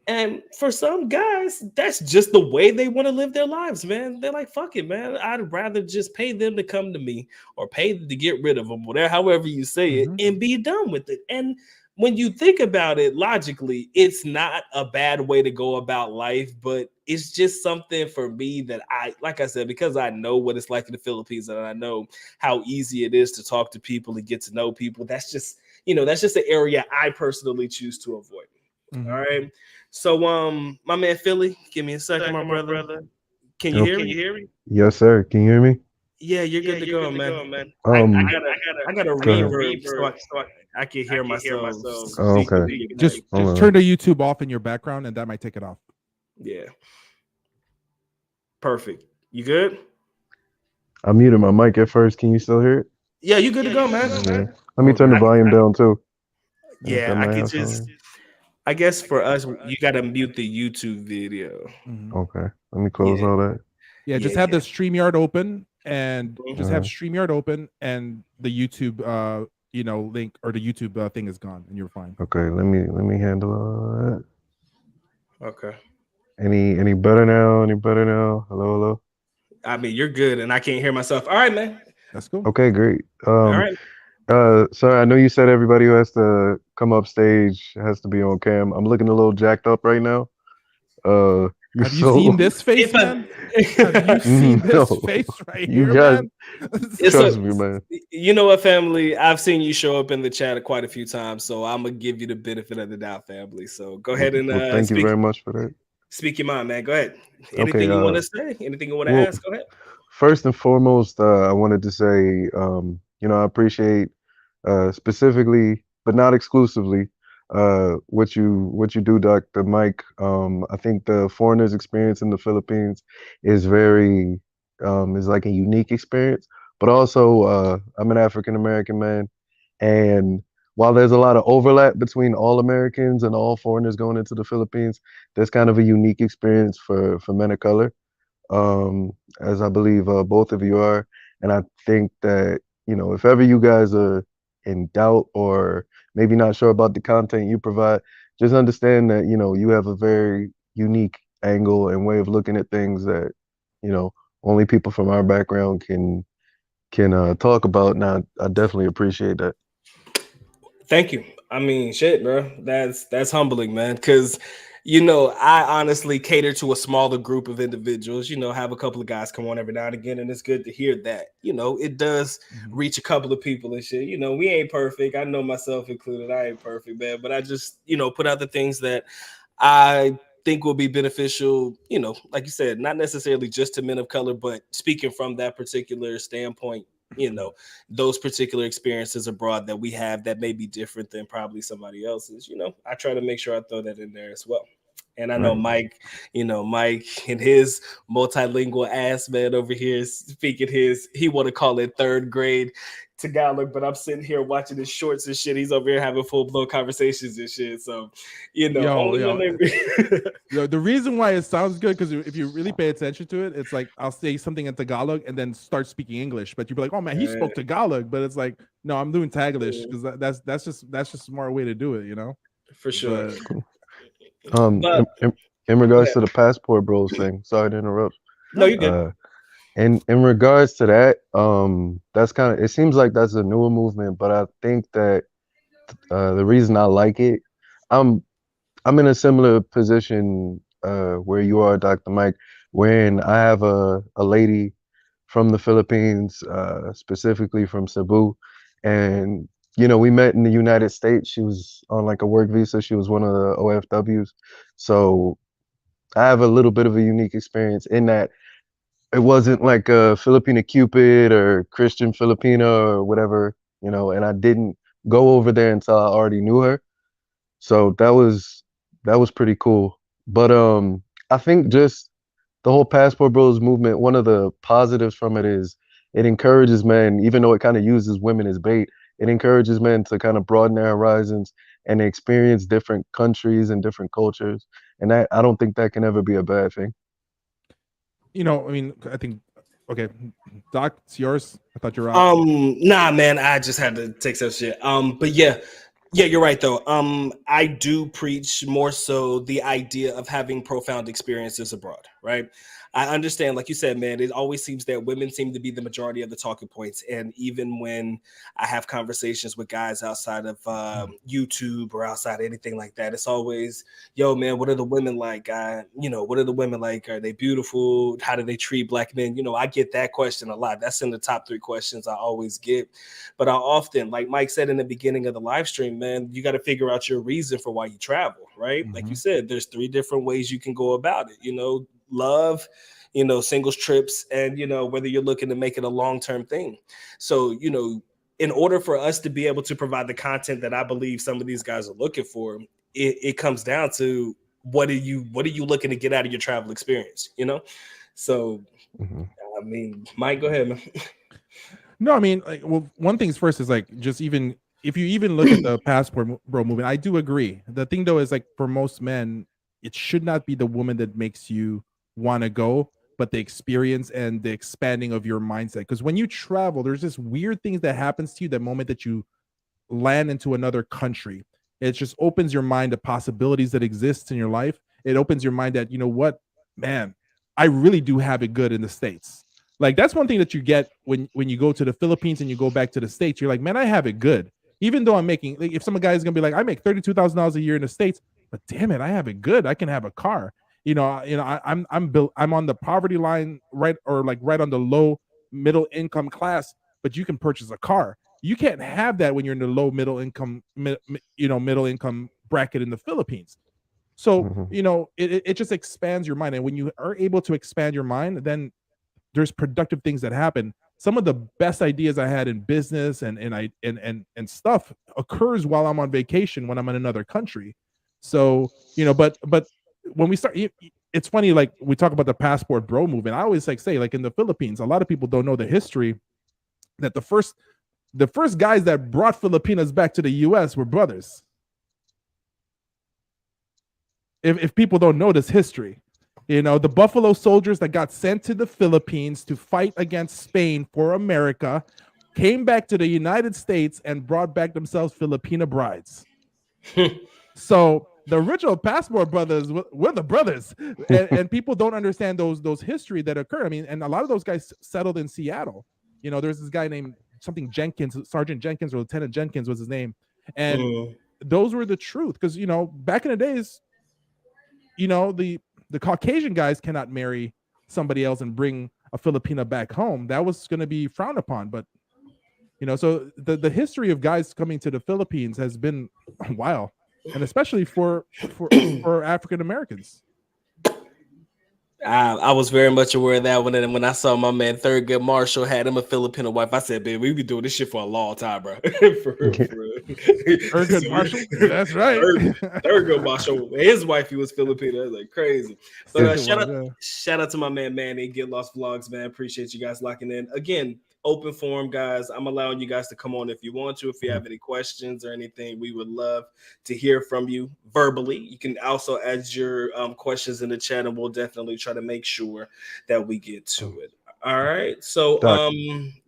And for some guys, that's just the way they want to live their lives, man. They're like, fuck it, man. I'd rather just pay them to come to me or pay them to get rid of them, whatever, however you say it, Mhm. and be done with it. And when you think about it logically, it's not a bad way to go about life, but it's just something for me that like I said, because I know what it's like in the Philippines and I know how easy it is to talk to people and get to know people. That's just an area I personally choose to avoid. All Mhm. right. So, my man Philly, give me a second, my brother. Can you hear Okay. me? Yes, sir. Can you hear me? Yeah, you're good to go, man. I, I Um, gotta I got a go ahead. reverb so I can hear myself Oh, speak okay. really good. Just Hold just on. turn the YouTube off in your background, and that might take it off. Yeah, perfect. You good? I muted my mic at first. Can you still hear it? Yeah, you good to go, man. Yeah. Let me Oh, turn the good. volume down too. I think Yeah, that I might could have just. something. I guess for us, you gotta mute the YouTube video. Mhm. Okay. Let me close Yeah, all that. Yeah, yeah, just have yeah. the StreamYard open, and just have Uh, StreamYard open, and the YouTube, link, or the YouTube thing is gone, and you're fine. okay. Let me handle all that. Okay. Any better now? Any better now? Hello, hello. I mean, you're good, and I can't hear myself. All right, man. That's cool. Okay, great. All right. Sorry, I know you said everybody who has to come up stage has to be on cam. I'm looking a little jacked up right now. Uh, Have you so seen this face, If man? Have you seen this no, face right you here, guys, man? it's a trust me, man. you know what, family? I've seen you show up in the chat quite a few times, so I'm gonna give you the benefit of the doubt, family. So go Well, ahead and well, thank you very much for that. speak your mind, man. Go ahead. Okay. Anything you want to say? Anything you want to Well, ask? Go ahead. first and foremost, I wanted to say, I appreciate specifically, but not exclusively, what you do, Dr. Mike. I think the foreigner's experience in the Philippines is very is like a unique experience. But also, I'm an African American man, and while there's a lot of overlap between all Americans and all foreigners going into the Philippines, there's kind of a unique experience for men of color, um, as I believe both of you are. And I think that, if ever you guys are in doubt or maybe not sure about the content you provide, just understand that, you have a very unique angle and way of looking at things that, you know, only people from our background can talk about. And I definitely appreciate that. Thank you. I mean, shit, bro. That's humbling, man. Because I honestly cater to a smaller group of individuals. Have a couple of guys come on every now and again, and it's good to hear that. It does Mhm. reach a couple of people and shit. We ain't perfect. I know myself included. I ain't perfect, man. But I just put out the things that I think will be beneficial, like you said, not necessarily just to men of color, but speaking from that particular standpoint, those particular experiences abroad that we have that may be different than probably somebody else's. I try to make sure I throw that in there as well. And I know Right. Mike and his multilingual ass man over here speaking he want to call it third grade Tagalog, but I'm sitting here watching his shorts and shit. He's over here having full blown conversations and shit. So, Yo, only when yo, they the reason why it sounds good, because if you really pay attention to it, it's like I'll say something in Tagalog and then start speaking English, but you'd be like, "Oh man, he spoke Tagalog," but it's like, no, I'm doing Taglish because that's just a smart way to do it, for sure. But Cool. In, But in, in go regards ahead. to the passport bros thing, sorry to interrupt. No, no, you're good. Uh, in regards to that, that's kind of, it seems like that's a newer movement, but I think that the reason I like it, I'm I'm in a similar position where you are, Dr. Mike, when I have a lady from the Philippines, specifically from Cebu, and we met in the United States. She was on like a work visa. She was one of the OFWs, so I have a little bit of a unique experience in that it wasn't like a Filipina Cupid or Christian Filipina or whatever, you know, and I didn't go over there until I already knew her. So that was pretty cool. But I think just the whole Passport Bros movement, one of the positives from it is it encourages men, even though it kind of uses women as bait, it encourages men to kind of broaden their horizons and experience different countries and different cultures. And that I don't think that can ever be a bad thing. You know, I mean, I think okay, Doc, it's yours. I thought you were out. Nah, man, I just had to take some shit. But yeah, you're right though. I do preach more so the idea of having profound experiences abroad, right? I understand, like you said, man, it always seems that women seem to be the majority of the talking points. And even when I have conversations with guys outside of YouTube or outside anything like that, it's always, yo, man, what are the women like? What are the women like? Are they beautiful? How do they treat black men? You know, I get that question a lot. That's in the top 3 questions I always get. But I often, like Mike said in the beginning of the live stream, man, you got to figure out your reason for why you travel, right? Like you said, there's 3 different ways you can go about it. You know, love, singles trips, and whether you're looking to make it a long-term thing. So in order for us to be able to provide the content that I believe some of these guys are looking for, it comes down to what are you looking to get out of your travel experience, so I mean, Mike, go ahead, man. No, I mean, like, well, one thing's first is like just even if you even look at the Passport Bro movement, I do agree. The thing though is like for most men, it should not be the woman that makes you want to go, but the experience and the expanding of your mindset. Because when you travel, there's this weird things that happens to you the moment that you land into another country. It just opens your mind to possibilities that exist in your life. It opens your mind that, you know what, man, I really do have it good in the States. Like that's one thing that you get when you go to the Philippines and you go back to the States. You're like, man, I have it good. Even though I'm making, like, if some guy is gonna be like, I make $32,000 a year in the States, but damn it, I have it good. I can have a car. I'm on the poverty line, right, or like right on the low middle income class, but you can purchase a car. You can't have that when you're in the low middle income, middle income bracket in the Philippines. So, it just expands your mind. And when you are able to expand your mind, then there's productive things that happen. Some of the best ideas I had in business and stuff occurs while I'm on vacation when I'm in another country. So, but when we start, it's funny, like we talk about the Passport Bro movement. I always say like in the Philippines, a lot of people don't know the history that the first guys that brought Filipinas back to the US were brothers. If people don't know this history, the Buffalo Soldiers that got sent to the Philippines to fight against Spain for America came back to the United States and brought back themselves Filipina brides. So the original Passport Brothers were the brothers, and people don't understand those history that occur. I mean, and a lot of those guys settled in Seattle. There's this guy named something Jenkins, Sergeant Jenkins or Lieutenant Jenkins was his name, and those were the truth. Because back in the days, the Caucasian guys cannot marry somebody else and bring a Filipina back home. That was going to be frowned upon. But so the history of guys coming to the Philippines has been a while, and especially for African Americans. I was very much aware of that one. And when I saw my man Thurgood Marshall had him a Filipino wife, I said, "Baby, we've been doing this shit for a long time, bro." For real. Thurgood Marshall, that's right. Thurgood Marshall, his wife, he was Filipino. That's like crazy. But shout out to my man Manny, Get Lost Vlogs, man. Appreciate you guys locking in again. Open forum, guys. I'm allowing you guys to come on if you want to. If you have any questions or anything, we would love to hear from you verbally. You can also add your questions in the chat, and we'll definitely try to make sure that we get to it. All right. So, Doc,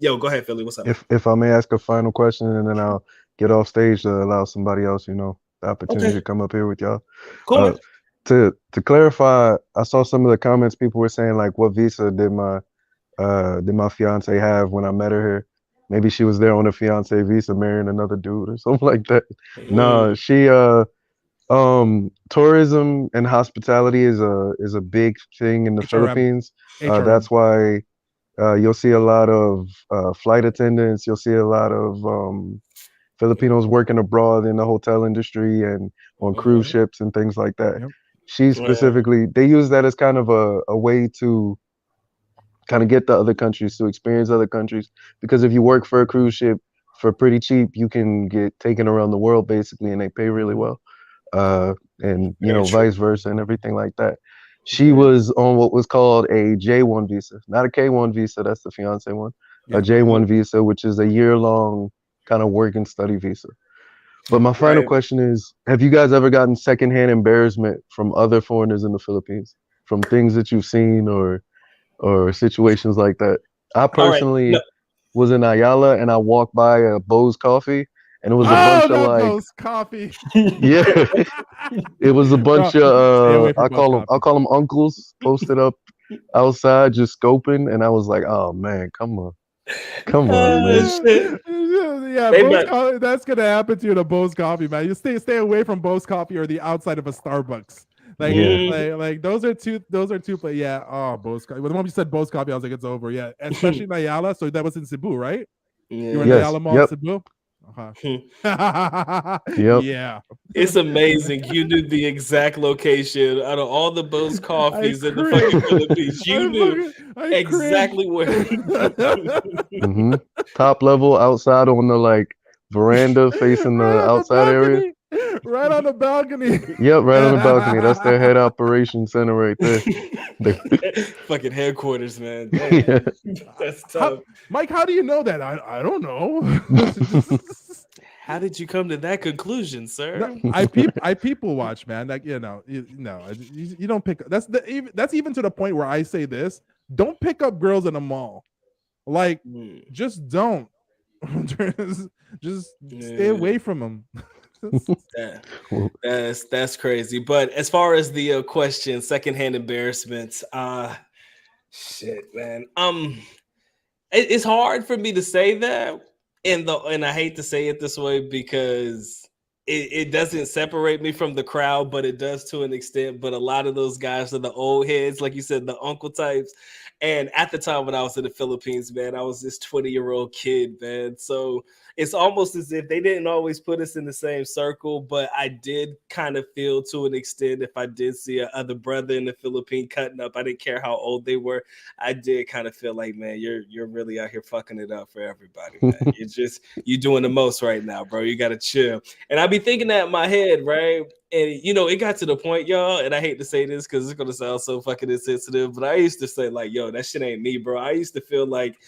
go ahead, Philly. What's up? If I may ask a final question, and then I'll get off stage to allow somebody else, the opportunity to come up here with y'all. Cool. To clarify, I saw some of the comments people were saying, like, what visa did my fiance have when I met her? Maybe she was there on a fiance visa marrying another dude or something like that. No, she tourism and hospitality is a big thing in the Philippines. That's why you'll see a lot of flight attendants. You'll see a lot of Filipinos working abroad in the hotel industry and on cruise ships and things like that. She Yeah. specifically, they use that as kind of a way to kind of get the other countries to experience other countries. Because if you work for a cruise ship for pretty cheap, you can get taken around the world basically, and they pay really well. And Very true. vice versa and everything like that. She Yeah. was on what was called a J1 visa, not a K1 visa. That's the fiance one. A Yeah. J1 visa, which is a year-long kind of work and study visa. But my final Right. question is, have you guys ever gotten secondhand embarrassment from other foreigners in the Philippines, from things that you've seen or situations like that? I All right. No. personally was in Ayala and I walked by a Bose Coffee and it was a Oh, bunch of that like, Bose coffee. yeah, it was a No, bunch of stay away from Bose I'll coffee. call them uncles posted up outside just scoping, and I was like, oh man, come on, man. Shit. Yeah, They Bose bet. coffee. That's gonna happen to you in a Bose coffee, man. You stay away from Bose coffee or the outside of a Starbucks. Like, Yeah, like those are two. But yeah, oh, Bose coffee. When the moment you said Bose coffee, I was like, it's over. Yeah, especially in Ayala. So that was in Cebu, right? You were in Yeah. yes, Ayala Mall in yep, Cebu. Uh-huh. yep. Yeah. It's amazing. You knew the exact location out of all the Bose I coffees in the cringe. fucking Philippines. You knew I cringe. exactly where. hmm Top level outside on the like veranda facing Right the on the outside area. balcony. Right on the balcony. Yep, right on the balcony. That's their head operation center right there. Fucking headquarters, man. Yeah. Damn. That's tough. Mike, how do you know that? I don't know. How did you come to that conclusion, No, sir? I people watch, man. Like you don't pick. That's even to the point where I say this: don't pick up girls in a mall. Like, just don't. just stay away from them. That's crazy. But as far as the question, secondhand embarrassment, shit, man. It's hard for me to say that, and I hate to say it this way because it doesn't separate me from the crowd, but it does to an extent. But a lot of those guys are the old heads, like you said, the uncle types. And at the time when I was in the Philippines, man, I was this 20-year-old kid, man. So it's almost as if they didn't always put us in the same circle, but I did kind of feel to an extent if I did see a other brother in the Philippines cutting up, I didn't care how old they were. I did kind of feel like, man, you're really out here fucking it up for everybody, man. You're doing the most right now, bro. You gotta chill. And I be thinking that in my head, right? And it got to the point, y'all, and I hate to say this because it's gonna sound so fucking insensitive, but I used to say, like, yo, that shit ain't me, bro. I used to feel like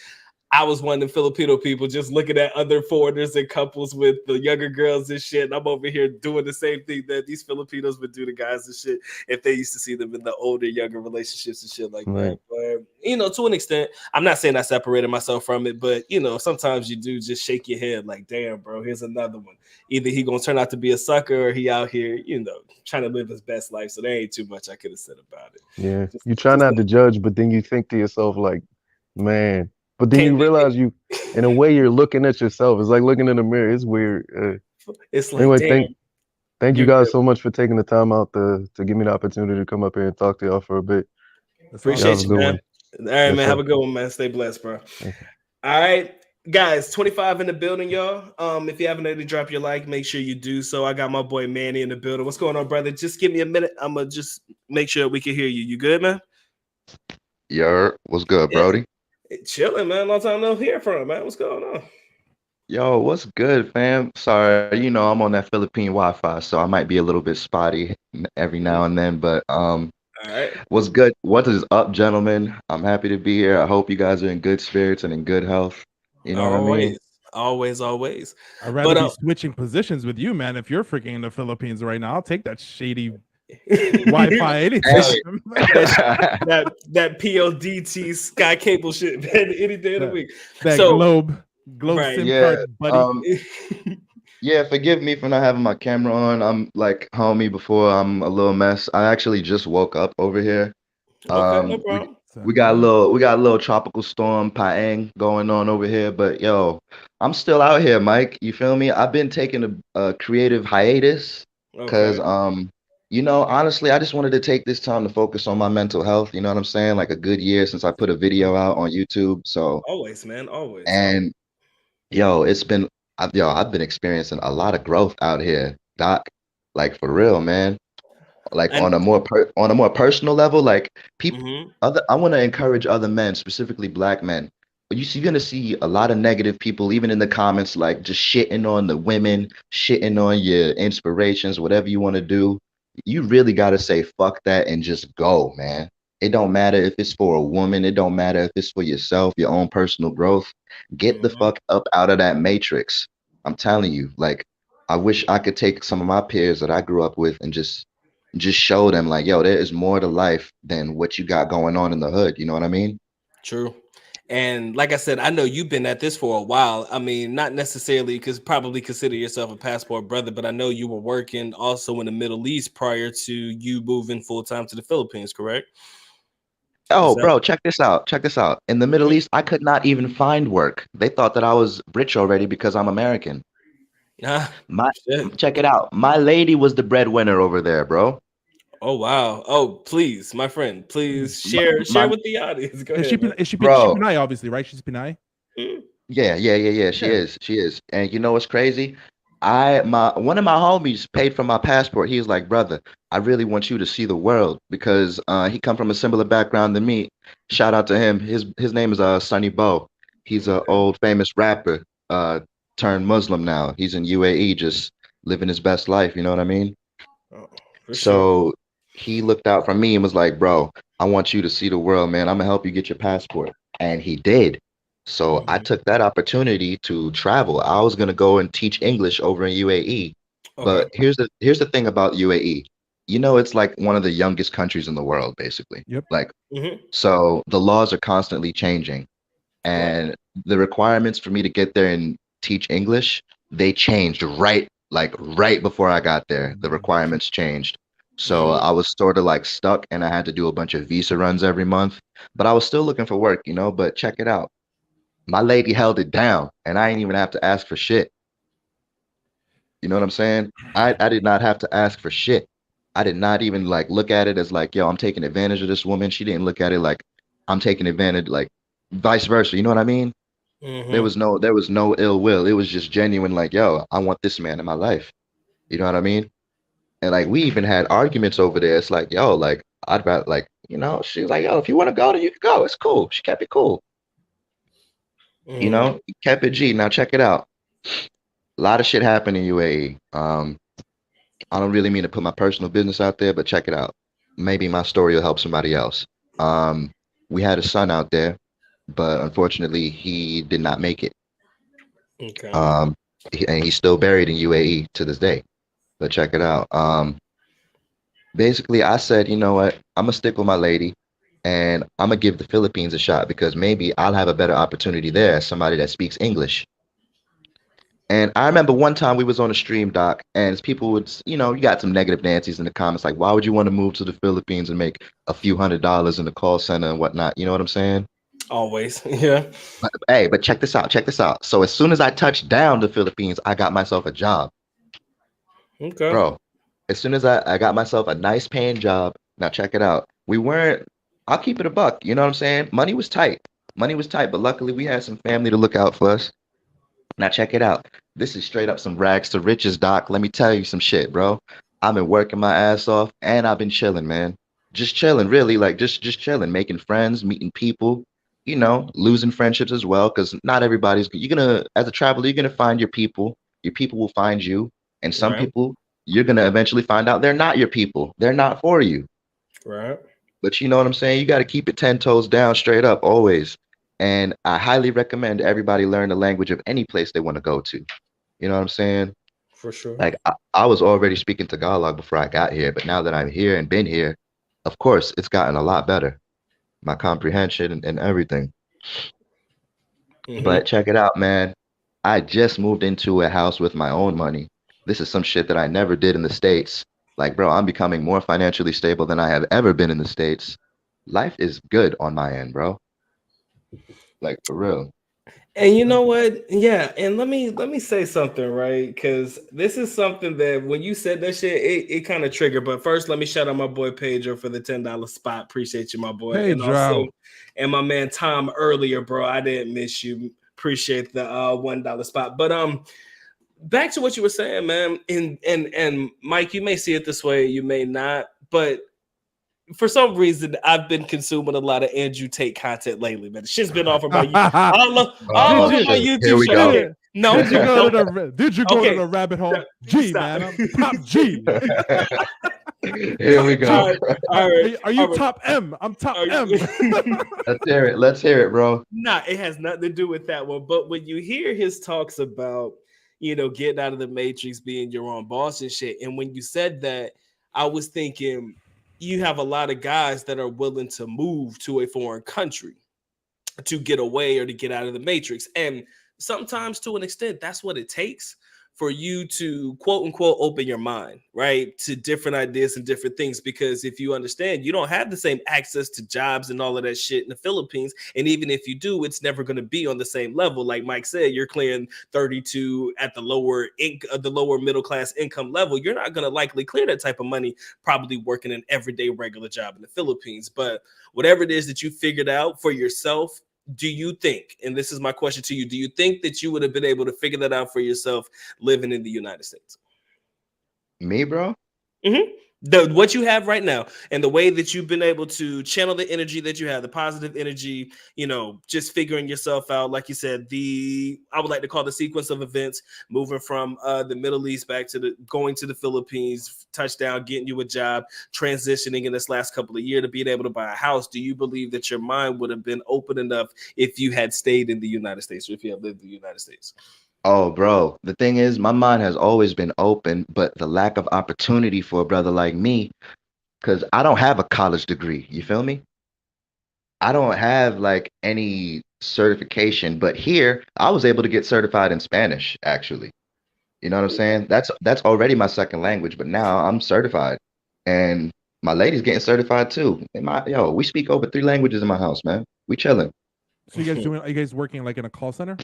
I was one of the Filipino people just looking at other foreigners and couples with the younger girls and shit. And I'm over here doing the same thing that these Filipinos would do to guys and shit if they used to see them in the older, younger relationships and shit like Right. that. But, to an extent, I'm not saying I separated myself from it, but, sometimes you do just shake your head like, damn, bro, here's another one. Either he going to turn out to be a sucker or he out here, trying to live his best life. So there ain't too much I could have said about it. Yeah. You try not to judge, but then you think to yourself like, man. But then you realize in a way, you're looking at yourself. It's like looking in the mirror. It's weird. It's like, anyway, damn. thank you guys so much for taking the time out to give me the opportunity to come up here and talk to y'all for a bit. Appreciate you, man. All right, Yes, man. sir. Have a good one, man. Stay blessed, bro. All right, guys. 25 in the building, y'all. If you haven't already dropped your like, make sure you do so. I got my boy Manny in the building. What's going on, brother? Just give me a minute. I'm gonna just make sure we can hear you. You good, man? Yo, what's good, Brody? Chilling, man. Long time no hear from, man. What's going on? Yo, what's good, fam? Sorry, I'm on that Philippine Wi-Fi, so I might be a little bit spotty every now and then, but All right. what's good? What is up, gentlemen? I'm happy to be here. I hope you guys are in good spirits and in good health. You know what I mean? Always. I'd rather be switching positions with you, man. If you're freaking in the Philippines right now, I'll take that shady Wi-Fi anytime. that PLDT Sky Cable shit, man, any day of the week. That globe right. SIM card, buddy. Yeah, forgive me for not having my camera on. I'm like homie before I'm a little mess. I actually just woke up over here. Okay, no problem. We got a little tropical storm Paeng going on over here, but yo, I'm still out here, Mike. You feel me? I've been taking a creative hiatus because honestly, I just wanted to take this time to focus on my mental health. You know what I'm saying? Like a good year since I put a video out on YouTube. So always, man, always. And yo, I've been experiencing a lot of growth out here, Doc. Like for real, man. Like And on a more personal level, like people mhm, I want to encourage other men, specifically black men. You're gonna see a lot of negative people, even in the comments, like just shitting on the women, shitting on your inspirations, whatever you want to do. You really gotta say fuck that and just go, man. It don't matter if it's for a woman, it don't matter if it's for yourself, your own personal growth. Get the mhm. fuck up out of that matrix. I'm telling you, like, I wish I could take some of my peers that I grew up with and just show them like, yo, there is more to life than what you got going on in the hood. You know what I mean? True. And like I said, I know you've been at this for a while. I mean, not necessarily because probably consider yourself a passport brother, but I know you were working also in the Middle East prior to you moving full time to the Philippines, correct? Is Oh, that bro, check this out. Check this out. In the Middle mhm. East, I could not even find work. They thought that I was rich already because I'm American. Ah, My shit. Check it out. My lady was the breadwinner over there, bro. Oh wow. Oh, please, my friend, please My, share my with the audience. Go Is ahead, man. She's bro. Pinay, obviously, right? She's Pinay. Mm, Yeah. She Yeah. is. She is. And you know what's crazy? My one of my homies paid for my passport. He was like, brother, I really want you to see the world because he come from a similar background than me. Shout out to him. His name is Sonny Bo. He's a okay. old famous rapper, turned Muslim now. He's in UAE just living his best life, you know what I mean? Oh, for sure. So he looked out for me and was like, bro, I want you to see the world, man. I'm gonna help you get your passport. And he did. So I Mhm. took that opportunity to travel. I was gonna go and teach English over in UAE. Okay. But here's the thing about UAE. You know, it's like one of the youngest countries in the world, basically. Yep. Like, Hmm. so the laws are constantly changing. Right. And the requirements for me to get there and teach English, they changed right before I got there. The requirements changed. So Hmm. I was sort of like stuck and I had to do a bunch of visa runs every month, but I was still looking for work, you know, but check it out. My lady held it down and I didn't even have to ask for shit. You know what I'm saying? I did not have to ask for shit. I did not even like look at it as like, yo, I'm taking advantage of this woman. She didn't look at it like I'm taking advantage, like vice versa. You know what I mean? Hmm. There was no ill will. It was just genuine, like, yo, I want this man in my life. You know what I mean? And like we even had arguments over there. It's like, yo, like I'd rather like, you know, she was like, yo, if you want to go, then you can go. It's cool. She kept it cool. You Hmm. know, kept it G. Now check it out. A lot of shit happened in UAE. I don't really mean to put my personal business out there, but check it out. Maybe my story will help somebody else. Um, we had a son out there, but unfortunately he did not make it. Okay. Um, and he's still buried in UAE to this day. But check it out. Basically, I said, you know what? I'm gonna stick with my lady, and I'm gonna give the Philippines a shot because maybe I'll have a better opportunity there as somebody that speaks English. And I remember one time we was on a stream doc, and people would, you know, you got some negative Nancy's in the comments, like, why would you want to move to the Philippines and make a few $100s in the call center and whatnot? You know what I'm saying? Always. Yeah. But check this out, check this out. So as soon as I touched down the Philippines, I got myself a job. Okay. Bro, as soon as I got myself a nice paying job, now check it out. We weren't, I'll keep it a buck, you know what I'm saying? Money was tight. Money was tight, but luckily we had some family to look out for us. Now check it out. This is straight up some rags to riches, Doc. Let me tell you some shit, bro. I've been working my ass off and I've been chilling, man. Just chilling, really, like just chilling, making friends, meeting people, you know, losing friendships as well, because not everybody's you're gonna, as a traveler, you're gonna find your people will find you, and some Right. people you're gonna eventually find out they're not your people. They're not for you. Right. But you know what I'm saying? You got to keep it 10 toes down, straight up, always. And I highly recommend everybody learn the language of any place they want to go to. You know what I'm saying? For sure. Like I was already speaking Tagalog before I got here, but now that I'm here and been here, of course, it's gotten a lot better. My comprehension and everything. Hmm. But check it out, man. I just moved into a house with my own money. This is some shit that I never did in the States. Like, bro, I'm becoming more financially stable than I have ever been in the States. Life is good on my end, bro. Like, for real. And you know what? Yeah, and let me say something, right? Because this is something that when you said that shit, it kind of triggered. But first, let me shout out my boy Pedro for the $10 spot. Appreciate you, my boy. And also, Pedro. and my man Tom earlier, bro. I didn't miss you. Appreciate the $1 spot. But back to what you were saying, man. And Mike, you may see it this way, you may not. but for some reason, I've been consuming a lot of Andrew Tate content lately, man. Shit's been off of my I don't know. All Did of my you- Here YouTube we show. go. Okay. No, Did you go no. to the Did you go Okay. to the rabbit hole? No, G, stop. man, I'm top G. Here we go. All right. Are you all right. top M? I'm top Are M. you- Let's hear it. Let's hear it, bro. Nah, it has nothing to do with that one. But when you hear his talks about, getting out of the matrix, being your own boss and shit, and when you said that, I was thinking you have a lot of guys that are willing to move to a foreign country to get away or to get out of the matrix. And sometimes, to an extent, that's what it takes for you to quote unquote open your mind, right, to different ideas and different things. Because if you understand, you don't have the same access to jobs and all of that shit in the Philippines. And even if you do, it's never going to be on the same level. Like Mike said, you're clearing 32 at the lower middle class income level. You're not going to likely clear that type of money probably working an everyday regular job in the Philippines. But whatever it is that you figured out for yourself, do you think, and this is my question to you, do you think that you would have been able to figure that out for yourself living in the United States? Me, bro? What you have right now and the way that you've been able to channel the energy that you have, the positive energy, just figuring yourself out. Like you said, I would like to call the sequence of events, moving from the Middle East back to going to the Philippines, touchdown, getting you a job, transitioning in this last couple of years to being able to buy a house. Do you believe that your mind would have been open enough if you had stayed in the United States or if you had lived in the United States? Oh, bro. The thing is, my mind has always been open, but the lack of opportunity for a brother like me, because I don't have a college degree. You feel me? I don't have like any certification, but here I was able to get certified in Spanish, actually. You know what I'm saying? That's already my second language, but now I'm certified. And my lady's getting certified too. We speak over 3 languages in my house, man. We chilling. So are you guys working like in a call center?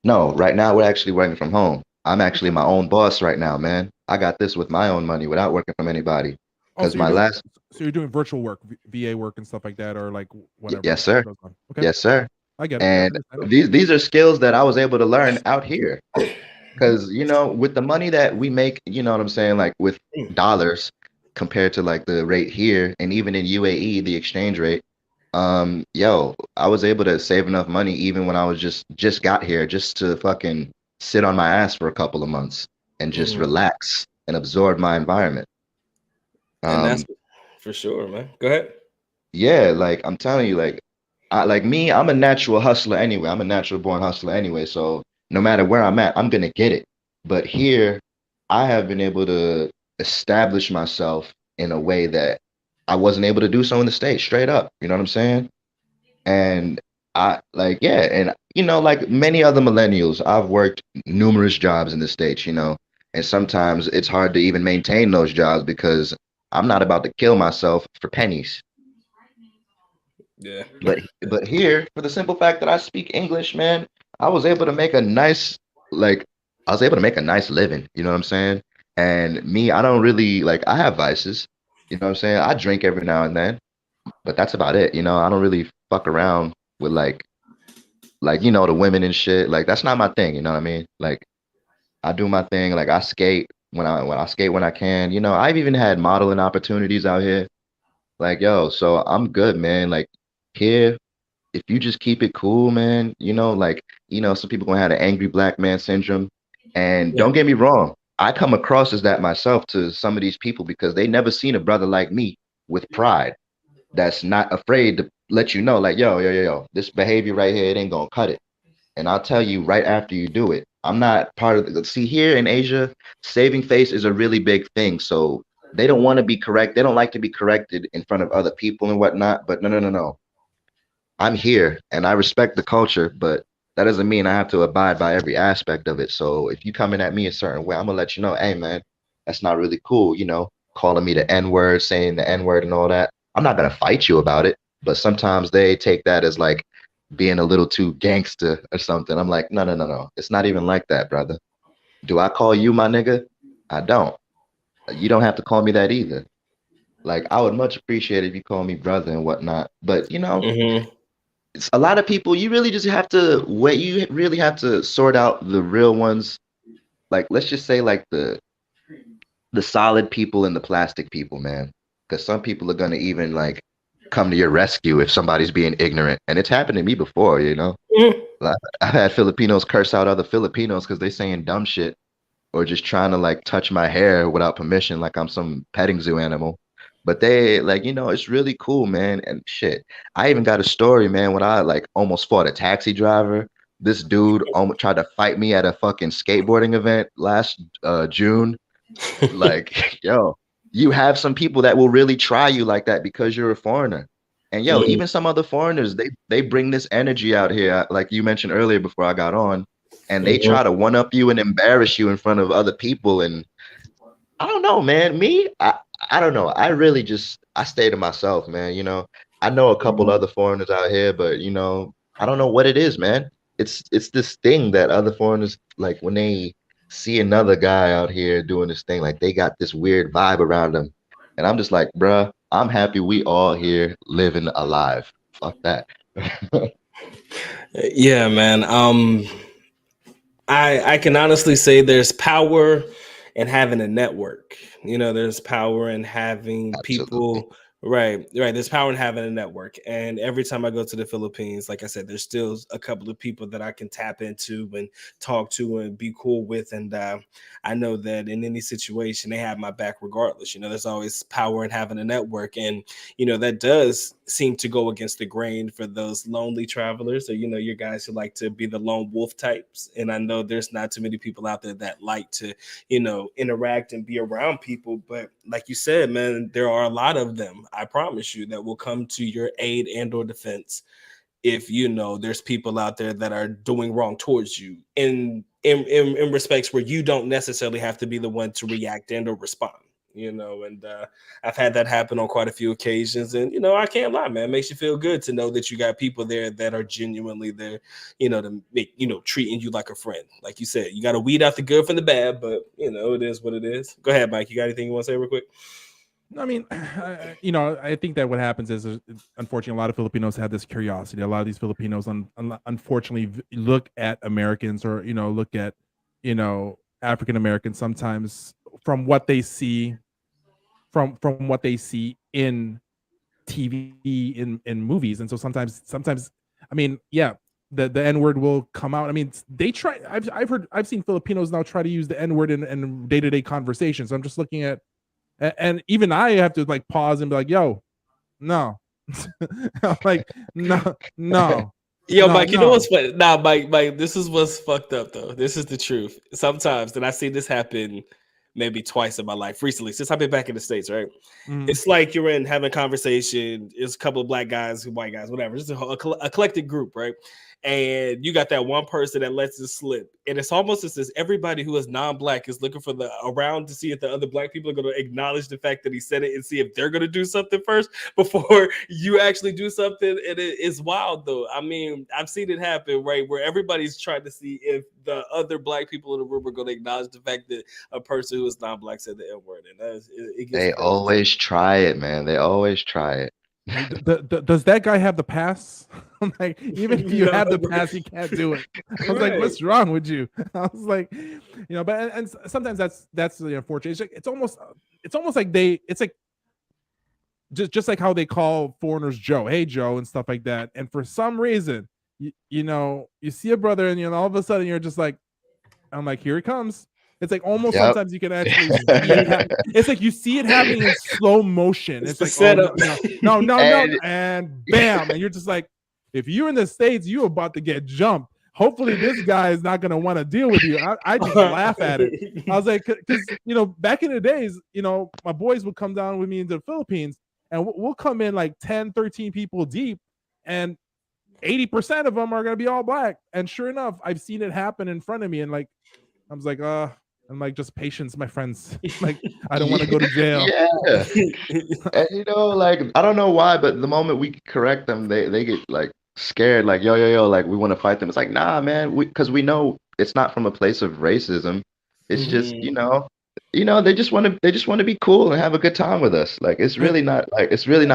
No, right now we're actually working from home. I'm actually my own boss right now, man. I got this with my own money without working from anybody. Because So you're doing virtual work, VA work and stuff like that, or like whatever. Yes, sir. Okay. Yes, sir. I get it. And these are skills that I was able to learn out here. Because, with the money that we make, you know what I'm saying, like with dollars compared to like the rate here, and even in UAE, the exchange rate, I was able to save enough money even when I was just got here, just to fucking sit on my ass for a couple of months and just relax and absorb my environment. And that's for sure, man. Go ahead. Yeah, like I'm telling you, I'm a natural hustler anyway. I'm a natural born hustler anyway. So no matter where I'm at, I'm gonna get it. But here, I have been able to establish myself in a way that I wasn't able to do so in the States, straight up. You know what I'm saying? And like many other millennials, I've worked numerous jobs in the States, and sometimes it's hard to even maintain those jobs because I'm not about to kill myself for pennies. Yeah. But here, for the simple fact that I speak English, man, I was able to make a nice living, you know what I'm saying? And me, I don't really I have vices, you know what I'm saying? I drink every now and then, but that's about it, I don't really fuck around with the women and shit. Like that's not my thing, you know what I mean? Like I do my thing, like I skate when I can, I've even had modeling opportunities out here. Like, so I'm good, man. Like here, if you just keep it cool, man, some people gonna have the angry black man syndrome. And don't get me wrong, I come across as that myself to some of these people because they never seen a brother like me with pride that's not afraid to let you know, like, yo, this behavior right here, it ain't gonna cut it. And I'll tell you right after you do it. I'm not part of see, here in Asia, saving face is a really big thing. So they don't want to be correct. They don't like to be corrected in front of other people and whatnot. But no. I'm here and I respect the culture, but that doesn't mean I have to abide by every aspect of it. So if you coming at me a certain way, I'm gonna let you know, hey man, that's not really cool, calling me the N-word, saying the N-word and all that. I'm not gonna fight you about it, but sometimes they take that as like being a little too gangster or something. I'm like, no. It's not even like that, brother. Do I call you my nigga? I don't. You don't have to call me that either. Like I would much appreciate if you call me brother and whatnot. But it's a lot of people, you really just have to wait. You really have to sort out the real ones. Like, let's just say like the the solid people and the plastic people, man. Because some people are gonna even like come to your rescue if somebody's being ignorant, and it's happened to me before, you know. Mm. Like, I've had Filipinos curse out other Filipinos because they saying dumb shit or just trying to like touch my hair without permission, like I'm some petting zoo animal. But they like, it's really cool, man. And shit, I even got a story, man, when I like almost fought a taxi driver. This dude almost tried to fight me at a fucking skateboarding event last June. Like, yo, you have some people that will really try you like that because you're a foreigner. And yo, Mm. even some other foreigners, they bring this energy out here, like you mentioned earlier before I got on, and they try to one up you and embarrass you in front of other people. And I don't know, man. I don't know. I really just I stay to myself, man. I know a couple other foreigners out here, but I don't know what it is, man. It's this thing that other foreigners like when they see another guy out here doing this thing, like they got this weird vibe around them. And I'm just like, bruh, I'm happy we all here living alive. Fuck that. Yeah, man. I can honestly say there's power in having a network. There's power in having Absolutely. people. Right. There's power in having a network. And every time I go to the Philippines, like I said, there's still a couple of people that I can tap into and talk to and be cool with. And I know that in any situation, they have my back regardless. There's always power in having a network. And, that does seem to go against the grain for those lonely travelers or, your guys who like to be the lone wolf types. And I know there's not too many people out there that like to, interact and be around people. But like you said, man, there are a lot of them, I promise you, that will come to your aid and or defense if there's people out there that are doing wrong towards you in respects where you don't necessarily have to be the one to react and or respond. And I've had that happen on quite a few occasions. And I can't lie, man, it makes you feel good to know that you got people there that are genuinely there, to make treating you like a friend. Like you said, you got to weed out the good from the bad, but it is what it is. Go ahead, Mike, you got anything you want to say real quick? I mean, I think that what happens is, unfortunately, a lot of Filipinos have this curiosity. A lot of these Filipinos, unfortunately, look at Americans or look at African Americans sometimes from what they see, from what they see in TV, in movies, and so sometimes, I mean, yeah, the N-word will come out. I mean, they try. I've seen Filipinos now try to use the N-word in day-to-day conversations. I'm just looking at. And even I have to like pause and be like, yo, no. I'm like, no. Yo, no, Mike, you no. know what's funny? Nah, Mike, this is what's fucked up though. This is the truth. Sometimes, and I see this happen maybe twice in my life recently, since I've been back in the States, right? It's like you're having a conversation, it's a couple of black guys, white guys, whatever, just a eclectic group, right? And you got that one person that lets it slip. And it's almost as if everybody who is non-black is looking for around to see if the other black people are going to acknowledge the fact that he said it and see if they're going to do something first before you actually do something. And it's wild though. I mean, I've seen it happen, right? Where everybody's trying to see if the other black people in the room are going to acknowledge the fact that a person who is non-black said the N-word. And it gets They crazy. always try it, man. They always try it. Does that guy have the pass? I'm like, even if you have the pass, you can't do it. I was like, what's wrong with you? I was like, but and sometimes that's the unfortunate. It's almost like it's like just like how they call foreigners Joe, hey Joe, and stuff like that. And for some reason, you see a brother, and all of a sudden you're just like, I'm like, here it comes. It's like almost sometimes you can actually see it it's like you see it happening in slow motion. It's like, oh, no, and bam. And you're just like, if you're in the States, you're about to get jumped. Hopefully this guy is not going to want to deal with you. I just laugh at it. I was like, because, back in the days, my boys would come down with me into the Philippines and we'll come in like 10, 13 people deep and 80% of them are going to be all black. And sure enough, I've seen it happen in front of me. And like, I was like, I'm like, just patience, my friends. Like, I don't want to go to jail. Yeah. And like, I don't know why, but the moment we correct them, they get like scared, like, yo, like we want to fight them. It's like, nah, man, because we know it's not from a place of racism. It's just, they just want to be cool and have a good time with us. Like, it's really not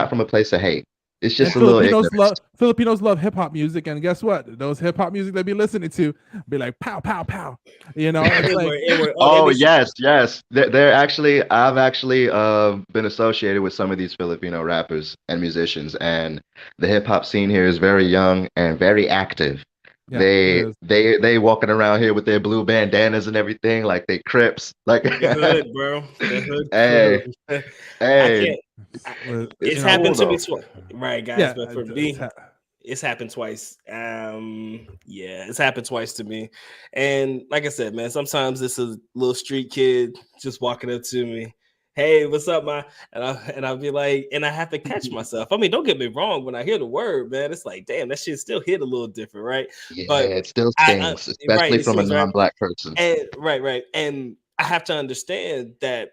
from a place of hate. It's just a little ignorant. Filipinos love hip hop music, and guess what? Those hip hop music they be listening to be like pow pow pow. You know, it's like Oh yes, yes. They're actually I've actually been associated with some of these Filipino rappers and musicians, and the hip hop scene here is very young and very active. yeah, They walking around here with their blue bandanas and everything, like they Crips. Like The hood, bro. The hood hey, crew. I hey, can't. It's you know, happened to cool me though. twice, right, guys? yeah, But for me, it's happened twice. Yeah, it's happened twice to me. And like I said, man, sometimes it's a little street kid just walking up to me. Hey, what's up, man? And I'll be like, and I have to catch myself. I mean, don't get me wrong. When I hear the word, man, it's like, damn, that shit still hit a little different, right? Yeah, But it still I stings, right, especially it from a seems right. non-black person. And right. And I have to understand that,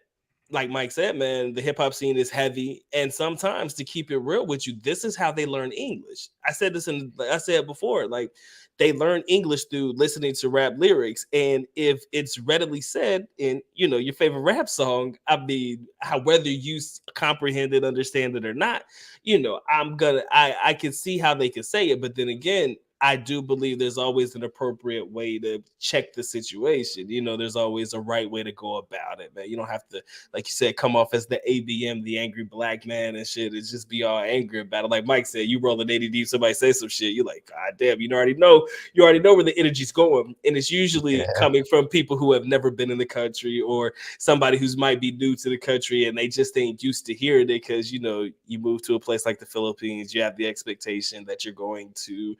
like Mike said, man, the hip hop scene is heavy. And sometimes, to keep it real with you, this is how they learn English. I said before, like they learn English through listening to rap lyrics. And if it's readily said in, your favorite rap song, I mean, whether you comprehend it, understand it or not, I can see how they can say it. But then again, I do believe there's always an appropriate way to check the situation. There's always a right way to go about it, man. You don't have to, like you said, come off as the ABM, the angry black man and shit. It's just be all angry about it. Like Mike said, you roll an 80 deep, somebody say some shit, you're like, God damn, you already know where the energy's going. And it's usually coming from people who have never been in the country, or somebody who's might be new to the country and they just ain't used to hearing it because, you move to a place like the Philippines, you have the expectation that you're going to,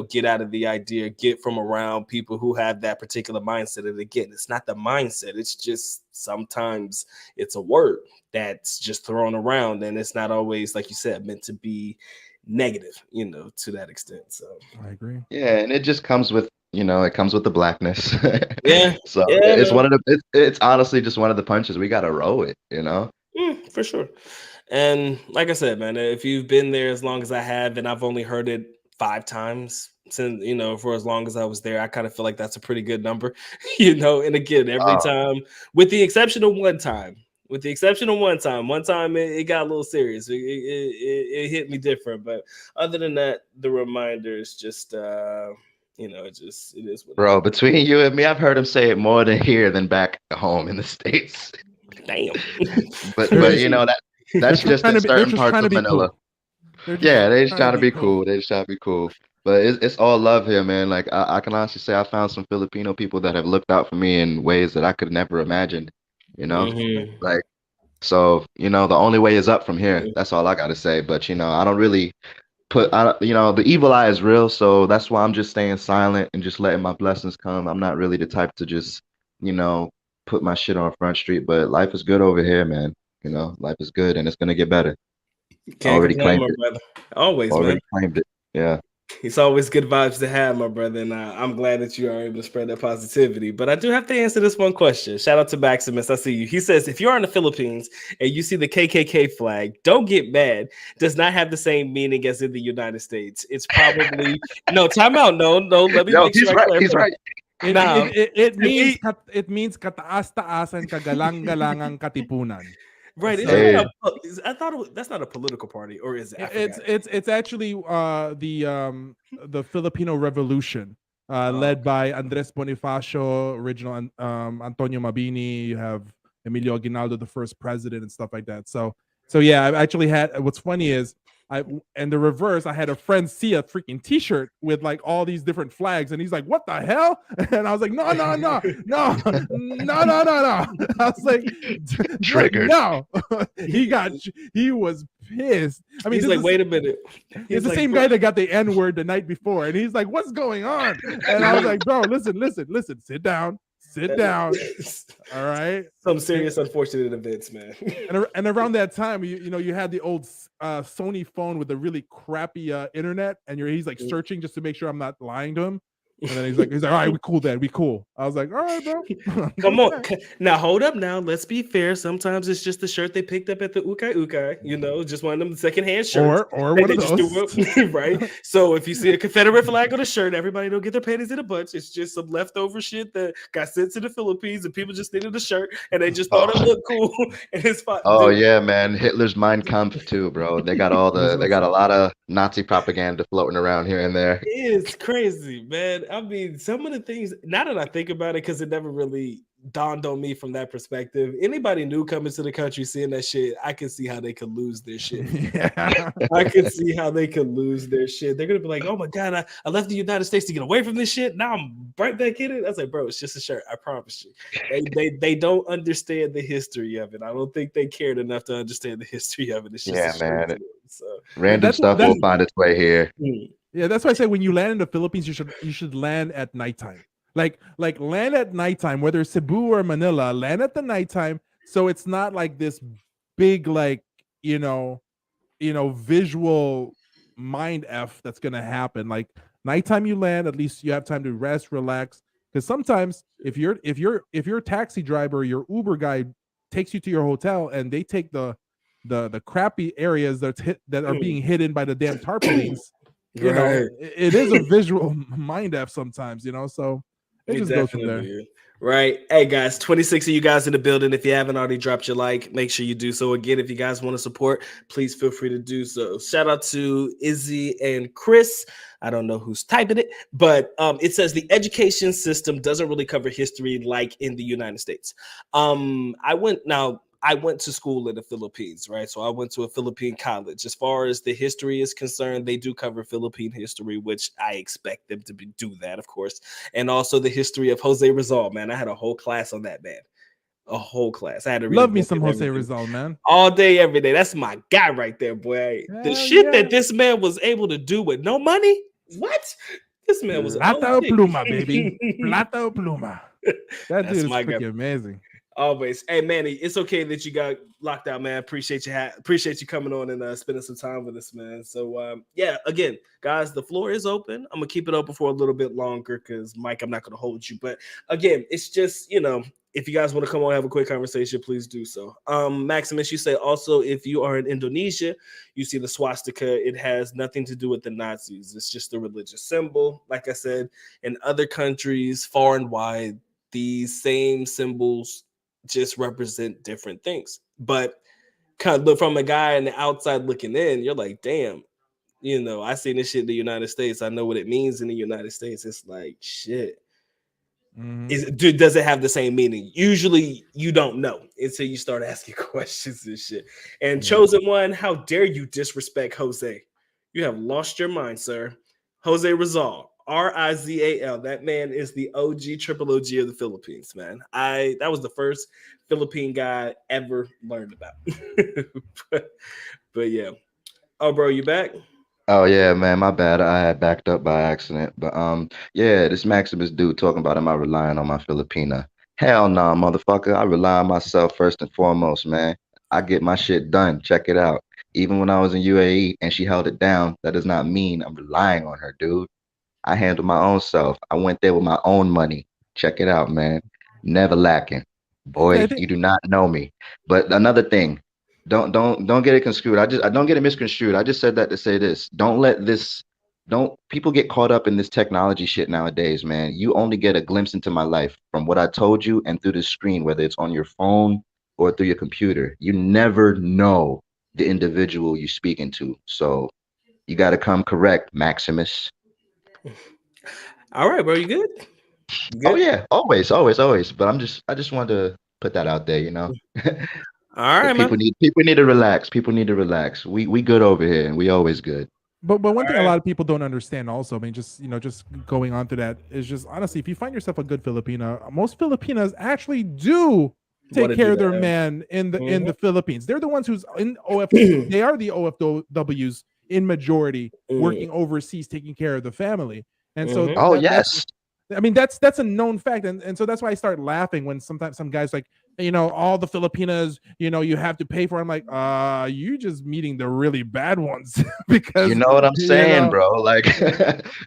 get out of the idea, get from around people who have that particular mindset. And again, it's not the mindset. It's just sometimes it's a word that's just thrown around, and it's not always, like you said, meant to be negative, to that extent. So I agree. Yeah, and it just comes with, it comes with the blackness. Yeah. So Yeah, it's man. one of the, it's honestly just one of the punches. We got to roll it, For sure. And like I said, man, if you've been there as long as I have, and I've only heard it 5 times since, for as long as I was there, I kind of feel like that's a pretty good number, and again, every time, with the exception of one time, one time it got a little serious. It hit me different, but other than that, the reminder is just, it is what Bro, between you and me, I've heard him say it more than here than back home in the States. Damn. But that's just in certain parts of Manila. Yeah, they just trying to be cool. They just trying to be cool. But it's all love here, man. Like I can honestly say I found some Filipino people that have looked out for me in ways that I could never imagined. Like, so the only way is up from here. That's all I got to say. But I don't really the evil eye is real, so that's why I'm just staying silent and just letting my blessings come. I'm not really the type to just put my shit on Front Street. But life is good over here, man. Life is good, and it's gonna get better. Can't Already complain, claimed my it. brother. Always, man. Already claimed it. Yeah. It's always good vibes to have, my brother, and I'm glad that you are able to spread that positivity. But I do have to answer this one question. Shout out to Maximus. I see you. He says, if you're in the Philippines and you see the KKK flag, don't get mad. Does not have the same meaning as in the United States. It's probably no time out. No. Let me make sure I clarify. He's right. It means kataas-taasan kagalang-galangang katipunan. Right. I thought that's not a political party, or is it? It's actually the Filipino Revolution, led by Andres Bonifacio, original Antonio Mabini. You have Emilio Aguinaldo, the first president, and stuff like that. So yeah, I actually had. What's funny is and the reverse, I had a friend see a freaking T-shirt with like all these different flags, and he's like, "What the hell?" And I was like, "No." I was like, triggered. No. He was pissed. I mean, he's like, "Wait a minute." It's the same guy that got the N-word the night before, and he's like, "What's going on?" And I was like, "Bro, listen, sit down. All right." Some serious unfortunate events, man. And around that time, you had the old Sony phone with a really crappy internet, and he's like searching just to make sure I'm not lying to him. And then he's like, all right, we cool then, we cool. I was like, all right, bro. Come on. Now hold up now. Let's be fair. Sometimes it's just the shirt they picked up at the Ukai Ukai, just one of them secondhand shirts. Or one of those. Right? So if you see a Confederate flag on a shirt, everybody don't get their panties in a bunch. It's just some leftover shit that got sent to the Philippines and people just needed a shirt and they just thought it looked cool. And it's fine. Oh yeah, man. Hitler's Mein Kampf too, bro. They got they got a lot of Nazi propaganda floating around here and there. It's crazy, man. I mean, some of the things, now that I think about it, because it never really dawned on me from that perspective. Anybody new coming to the country seeing that shit, I can see how they could lose their shit. Yeah. I can see how they could lose their shit. They're gonna be like, "Oh my god, I left the United States to get away from this shit. Now I'm right back in it." I was like, "Bro, it's just a shirt. I promise you." They don't understand the history of it. I don't think they cared enough to understand the history of it. It's just man. So random stuff will find its way here. Yeah, that's why I say when you land in the Philippines, you should land at nighttime. Like land at nighttime, whether it's Cebu or Manila, land at the nighttime, so it's not like this big visual mind f that's gonna happen. Like nighttime you land, at least you have time to rest, relax. Because sometimes if your taxi driver or your Uber guy takes you to your hotel and they take the crappy areas that are being hidden by the damn tarpaulins, it is a visual mind f sometimes, so it just goes from there. Right. Hey guys, 26 of you guys in the building. If you haven't already dropped your like, make sure you do so. Again, if you guys want to support, please feel free to do so. Shout out to Izzy and Chris. I don't know who's typing it, but it says the education system doesn't really cover history like in the United States. I went to school in the Philippines, right? So I went to a Philippine college. As far as the history is concerned, they do cover Philippine history, which I expect them to do that, of course. And also the history of Jose Rizal, man. I had a whole class on that, man. A whole class. I had to read. Love me some Jose Rizal, man. All day, every day. That's my guy right there, boy. The shit that this man was able to do with no money. What? This man was Plata o pluma, baby. Plata o pluma. That dude is freaking amazing. Always. Hey, Manny, it's okay that you got locked out, man. Appreciate you coming on and spending some time with us, man. So, again, guys, the floor is open. I'm going to keep it open for a little bit longer because, Mike, I'm not going to hold you. But, again, it's just, if you guys want to come on and have a quick conversation, please do so. Maximus, you say also if you are in Indonesia, you see the swastika. It has nothing to do with the Nazis. It's just a religious symbol. Like I said, in other countries, far and wide, these same symbols just represent different things. But kind of from a guy on the outside looking in, you're like, damn, I seen this shit in the United States. I know what it means in the United States. It's like, shit. Does it have the same meaning? Usually you don't know until you start asking questions and shit. And Chosen One, how dare you disrespect Jose? You have lost your mind, sir. Jose Rizal, Rizal. That man is the triple OG of the Philippines, man. That was the first Philippine guy I ever learned about. but yeah. Oh, bro, you back? Oh yeah, man, my bad. I had backed up by accident. But this Maximus dude talking about am I relying on my Filipina? Hell no, motherfucker. I rely on myself first and foremost, man. I get my shit done. Check it out. Even when I was in UAE and she held it down, that does not mean I'm relying on her, dude. I handle my own self. I went there with my own money. Check it out, man. Never lacking. Boy, you do not know me. But another thing, don't get it construed. I don't get it misconstrued. I just said that to say this. Don't people get caught up in this technology shit nowadays, man. You only get a glimpse into my life from what I told you and through the screen, whether it's on your phone or through your computer. You never know the individual you're speaking to. So you got to come correct, Maximus. All right, bro. You good? Oh yeah, always. But I just wanted to put that out there, All right, people need to relax. People need to relax. We good over here, and we always good. But one thing a lot of people don't understand also, I mean, just going on to that is just honestly, if you find yourself a good Filipina, most Filipinas actually do take care of their man in the Philippines. They're the ones who's in they are the OFWs in majority working overseas, taking care of the family. And so I mean, that's a known fact, and so that's why I start laughing when sometimes some guys like, all the Filipinas, you have to pay for. I'm like, you just meeting the really bad ones because You know what I'm saying, bro? Like,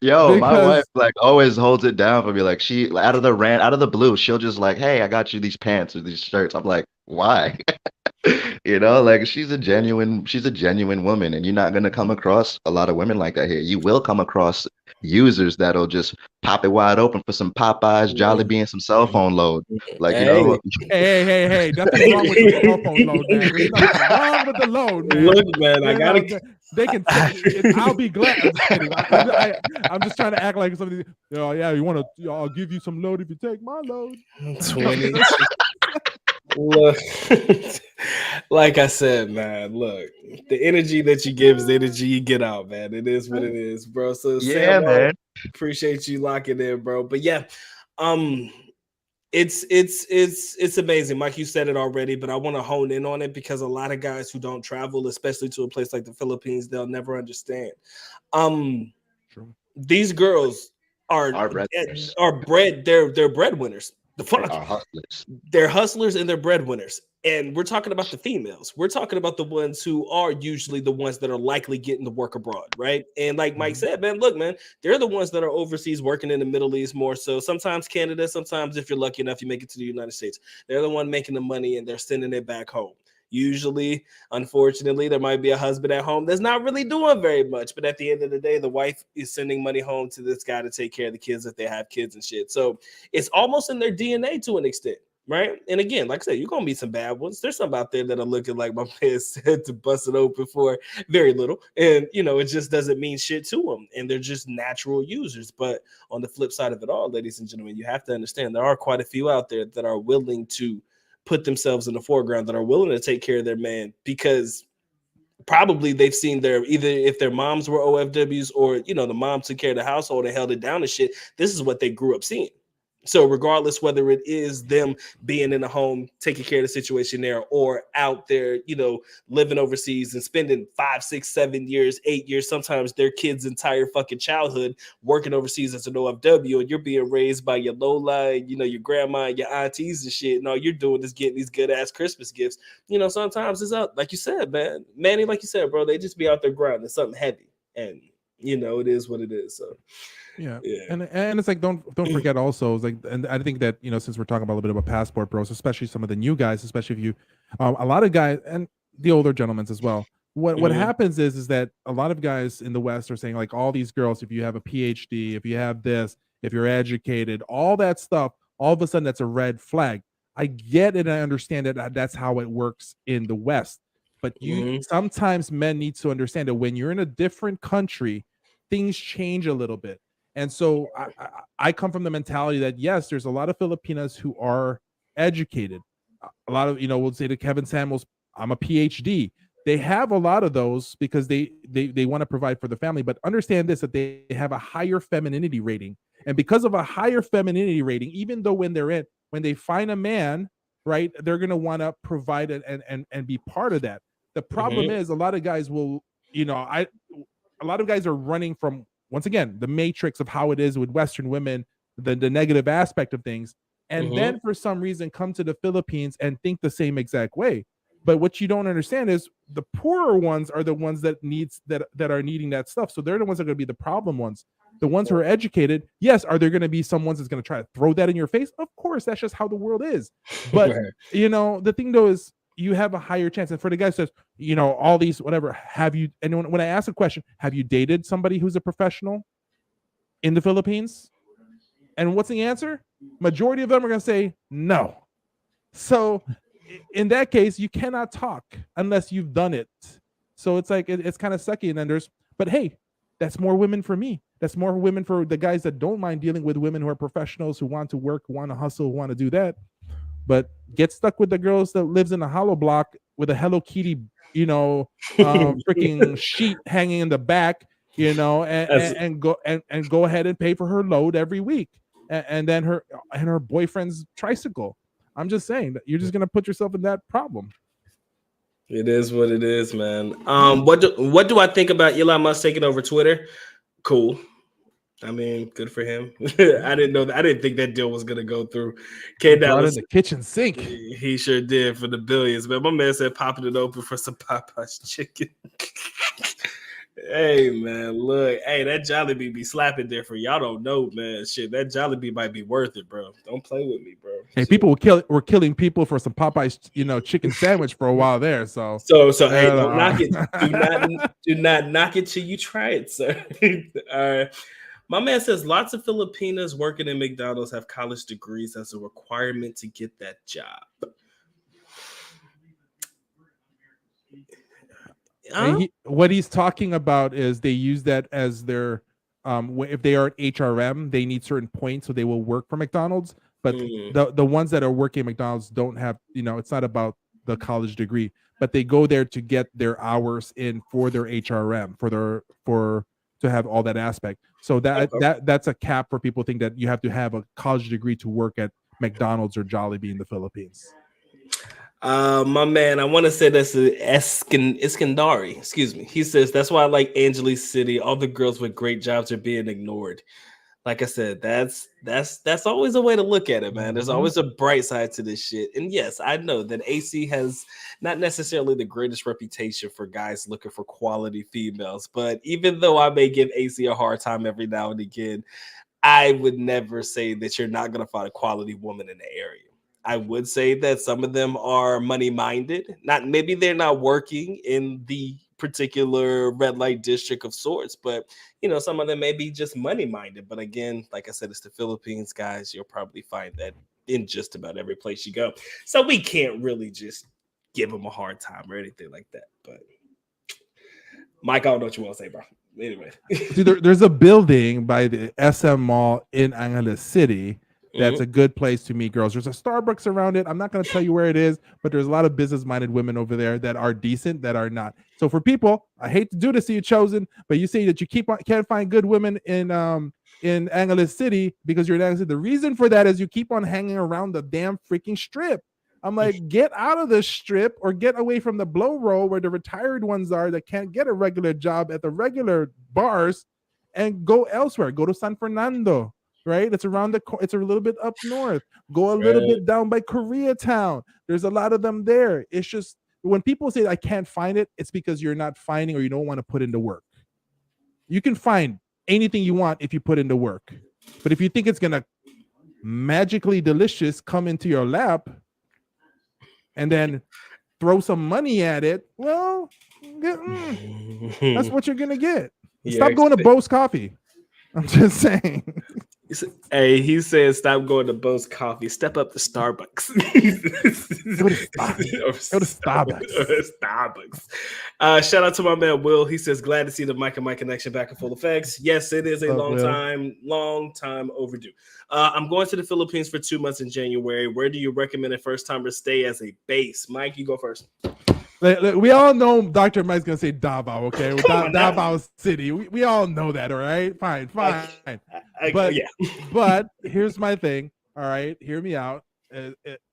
yo, my wife like always holds it down for me. Like, she out of the blue, she'll just like, hey, I got you these pants or these shirts. I'm like, why? Like she's a genuine woman, and you're not gonna come across a lot of women like that here. You will come across users that'll just pop it wide open for some Popeyes, Jollibean, and some cell phone load. Like, hey, nothing's wrong with the cell phone load, man. There's nothing wrong with the load, man. Look, man, I gotta. They can. I'll be glad. I'm just kidding. I'm just trying to act like somebody. Yeah, you want to? I'll give you some load if you take my load. 20. Look, like I said, man, look, the energy that you give is the energy you get out, man. It is what it is, bro. So yeah, Sam, man, appreciate you locking in, bro. But yeah, it's amazing. Mike, you said it already, but I want to hone in on it because a lot of guys who don't travel, especially to a place like the Philippines, they'll never understand. True. These girls are bred. They're breadwinners. The fuck? They are hustlers. They're hustlers and they're breadwinners. And we're talking about the females. We're talking about the ones who are usually the ones that are likely getting to work abroad, right? And like Mike said, man, look, man, they're the ones that are overseas working in the Middle East more so. Sometimes Canada, sometimes if you're lucky enough, you make it to the United States. They're the one making the money and they're sending it back home. Usually, unfortunately, there might be a husband at home that's not really doing very much. But at the end of the day, the wife is sending money home to this guy to take care of the kids if they have kids and shit. So it's almost in their DNA to an extent, right? And again, like I said, you're going to meet some bad ones. There's some out there that are looking like my man said to bust it open for very little. And, it just doesn't mean shit to them. And they're just natural users. But on the flip side of it all, ladies and gentlemen, you have to understand there are quite a few out there that are willing to put themselves in the foreground, that are willing to take care of their man because probably they've seen either if their moms were OFWs or, the mom took care of the household and held it down and shit. This is what they grew up seeing. So regardless whether it is them being in a home, taking care of the situation there, or out there, living overseas and spending 5, 6, 7 years, 8 years, sometimes their kids' entire fucking childhood working overseas as an OFW, and you're being raised by your Lola, your grandma, and your aunties and shit, and all you're doing is getting these good-ass Christmas gifts. Sometimes it's up, like you said, man. Manny, like you said, bro, they just be out there grinding something heavy, and, it is what it is, so... Yeah. And it's like don't forget also, it's like, and I think that since we're talking about a little bit about passport bros, especially some of the new guys, especially if you a lot of guys and the older gentlemen as well, what happens is that a lot of guys in the West are saying like all these girls, if you have a PhD, if you have this, if you're educated, all that stuff, all of a sudden that's a red flag. I get it, I understand that that's how it works in the West, but sometimes men need to understand that when you're in a different country, things change a little bit. And so I come from the mentality that, yes, there's a lot of Filipinas who are educated. A lot of, we'll say to Kevin Samuels, I'm a PhD. They have a lot of those because they want to provide for the family. But understand this, that they have a higher femininity rating. And because of a higher femininity rating, even though when they find a man, right, they're going to want to provide it and be part of that. The problem is a lot of guys will, a lot of guys are running from, once again, the matrix of how it is with Western women, the negative aspect of things, and then for some reason come to the Philippines and think the same exact way. But what you don't understand is the poorer ones are the ones that are needing that stuff. So they're the ones that are going to be the problem ones. The ones who are educated, yes, are there going to be some ones that's going to try to throw that in your face? Of course, that's just how the world is. But the thing though is, you have a higher chance. And for the guy who says, all these, whatever, have you, and when I ask a question, have you dated somebody who's a professional in the Philippines? And what's the answer? Majority of them are going to say no. So in that case, you cannot talk unless you've done it. So it's like, it's kind of sucky. And then but hey, that's more women for me. That's more women for the guys that don't mind dealing with women who are professionals, who want to work, who want to hustle, who want to do that. But get stuck with the girls that lives in a hollow block with a Hello Kitty, freaking sheet hanging in the back, and go ahead and pay for her load every week, and then her boyfriend's tricycle. I'm just saying that you're just gonna put yourself in that problem. It is what it is, man. What do I think about Elon Musk taking over Twitter? Cool. I mean, good for him. I didn't know that. I didn't think that deal was gonna go through. K Brought in Dallas, the kitchen sink. he sure did for the billions, man. My man said popping it open for some Popeye's chicken. Hey man, look, hey, that Jollibee be slapping different. Y'all don't know, man. Shit, that Jollibee might be worth it, bro. Don't play with me, bro. Hey, Shit. people were killing people for some Popeyes, chicken sandwich for a while there. So Hey, don't knock it. Do not knock it till you try it, sir. All right. My man says lots of Filipinas working in McDonald's have college degrees as a requirement to get that job. What he's talking about is they use that as their if they are at HRM, they need certain points so they will work for McDonald's. But the ones that are working at McDonald's don't have, it's not about the college degree, but they go there to get their hours in for their HRM, to have all that aspect. So that's a cap for people think that you have to have a college degree to work at McDonald's or Jollibee in the Philippines. My man, I want to say that's Iskandari. Excuse me. He says that's why I like Angeles City. All the girls with great jobs are being ignored. Like I said, that's always a way to look at it, man. There's always a bright side to this shit. And yes, I know that AC has not necessarily the greatest reputation for guys looking for quality females. But even though I may give AC a hard time every now and again, I would never say that you're not going to find a quality woman in the area. I would say that some of them are money-minded. Maybe they're not working in the particular red light district of sorts, but some of them may be just money-minded. But again, like I said, it's the Philippines, guys. You'll probably find that in just about every place you go. So we can't really just give them a hard time or anything like that. But Mike, I don't know what you want to say, bro. Anyway. See, there's a building by the SM Mall in Angeles City. That's a good place to meet girls. There's a Starbucks around it. I'm not going to tell you where it is, but there's a lot of business-minded women over there that are decent, that are not. So for people, I hate to do this to you, Chosen, but you say that you can't find good women in Angeles City because you're in Angeles City. The reason for that is you keep on hanging around the damn freaking strip. I'm like, get out of the strip or get away from the blow roll where the retired ones are that can't get a regular job at the regular bars and go elsewhere. Go to San Fernando. Right, it's around it's a little bit up north. Go a little bit down by Koreatown. There's a lot of them there. It's just when people say I can't find it, it's because you're not finding or you don't want to put into work. You can find anything you want if you put into work, but if you think it's gonna magically delicious come into your lap and then throw some money at it, well, that's what you're gonna get. Stop going to Bo's Coffee. I'm just saying. Hey, he says stop going to Bo's Coffee. Step up to Starbucks. Go to Starbucks. Shout out to my man Will. He says glad to see the Mike and Mike connection back in full effects. Yes, it is a long time overdue. I'm going to the Philippines for 2 months in January. Where do you recommend a first timer stay as a base? Mike, you go first. We all know Dr. Mike's gonna say Davao, okay? Davao City. We all know that, all right? Fine. But here's my thing. All right, hear me out.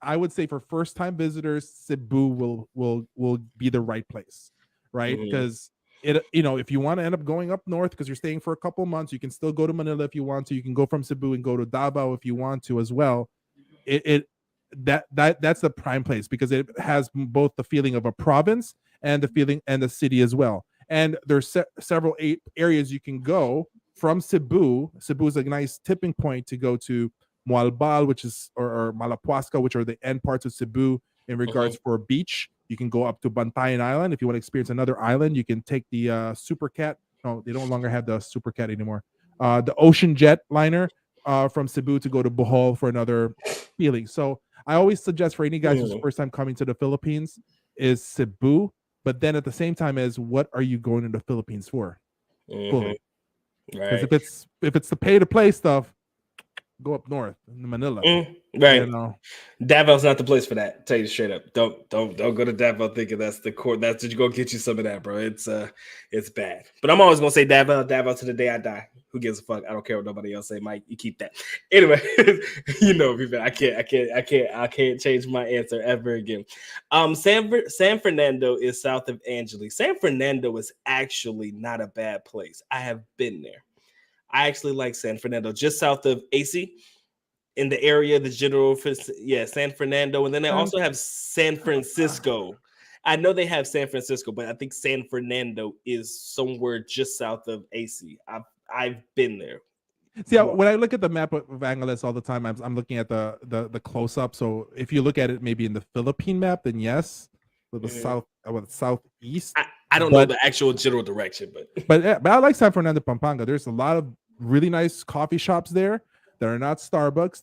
I would say for first-time visitors, Cebu will be the right place, right? Because if you want to end up going up north because you're staying for a couple months, you can still go to Manila if you want to. You can go from Cebu and go to Davao if you want to as well. That's the prime place because it has both the feeling of a province and the feeling and the city as well. And there's several areas you can go from Cebu. Cebu is a nice tipping point to go to Moalbal, which is or Malapuasca, which are the end parts of Cebu in regards for a beach. You can go up to Bantayan Island if you want to experience another island. You can take the Super Cat. No, they no longer have the Super Cat anymore. The Ocean Jet liner from Cebu to go to Bohol for another feeling. So I always suggest for any guys who's first time coming to the Philippines is Cebu, but then at the same time is what are you going to the Philippines for? Fully. Because if it's the pay to play stuff, go up north in Manila. Right. Davao's not the place for that. Tell you straight up. Don't go to Davao thinking that's the core. That's what you go get you some of that, bro. It's bad. But I'm always gonna say Davao to the day I die. Who gives a fuck? I don't care what nobody else say, Mike. You keep that. Anyway, you know me, man. I can't change my answer ever again. San Fernando is south of Angeles. San Fernando is actually not a bad place. I have been there. I actually like San Fernando, just south of AC. In the area, the general, San Fernando, and then they also have San Francisco. I know they have San Francisco, but I think San Fernando is somewhere just south of AC. I've been there. See, when I look at the map of Angeles all the time, I'm looking at the close up. So if you look at it maybe in the Philippine map, then yes, the southeast. I don't know the actual general direction, but I like San Fernando, Pampanga. There's a lot of really nice coffee shops there that are not Starbucks.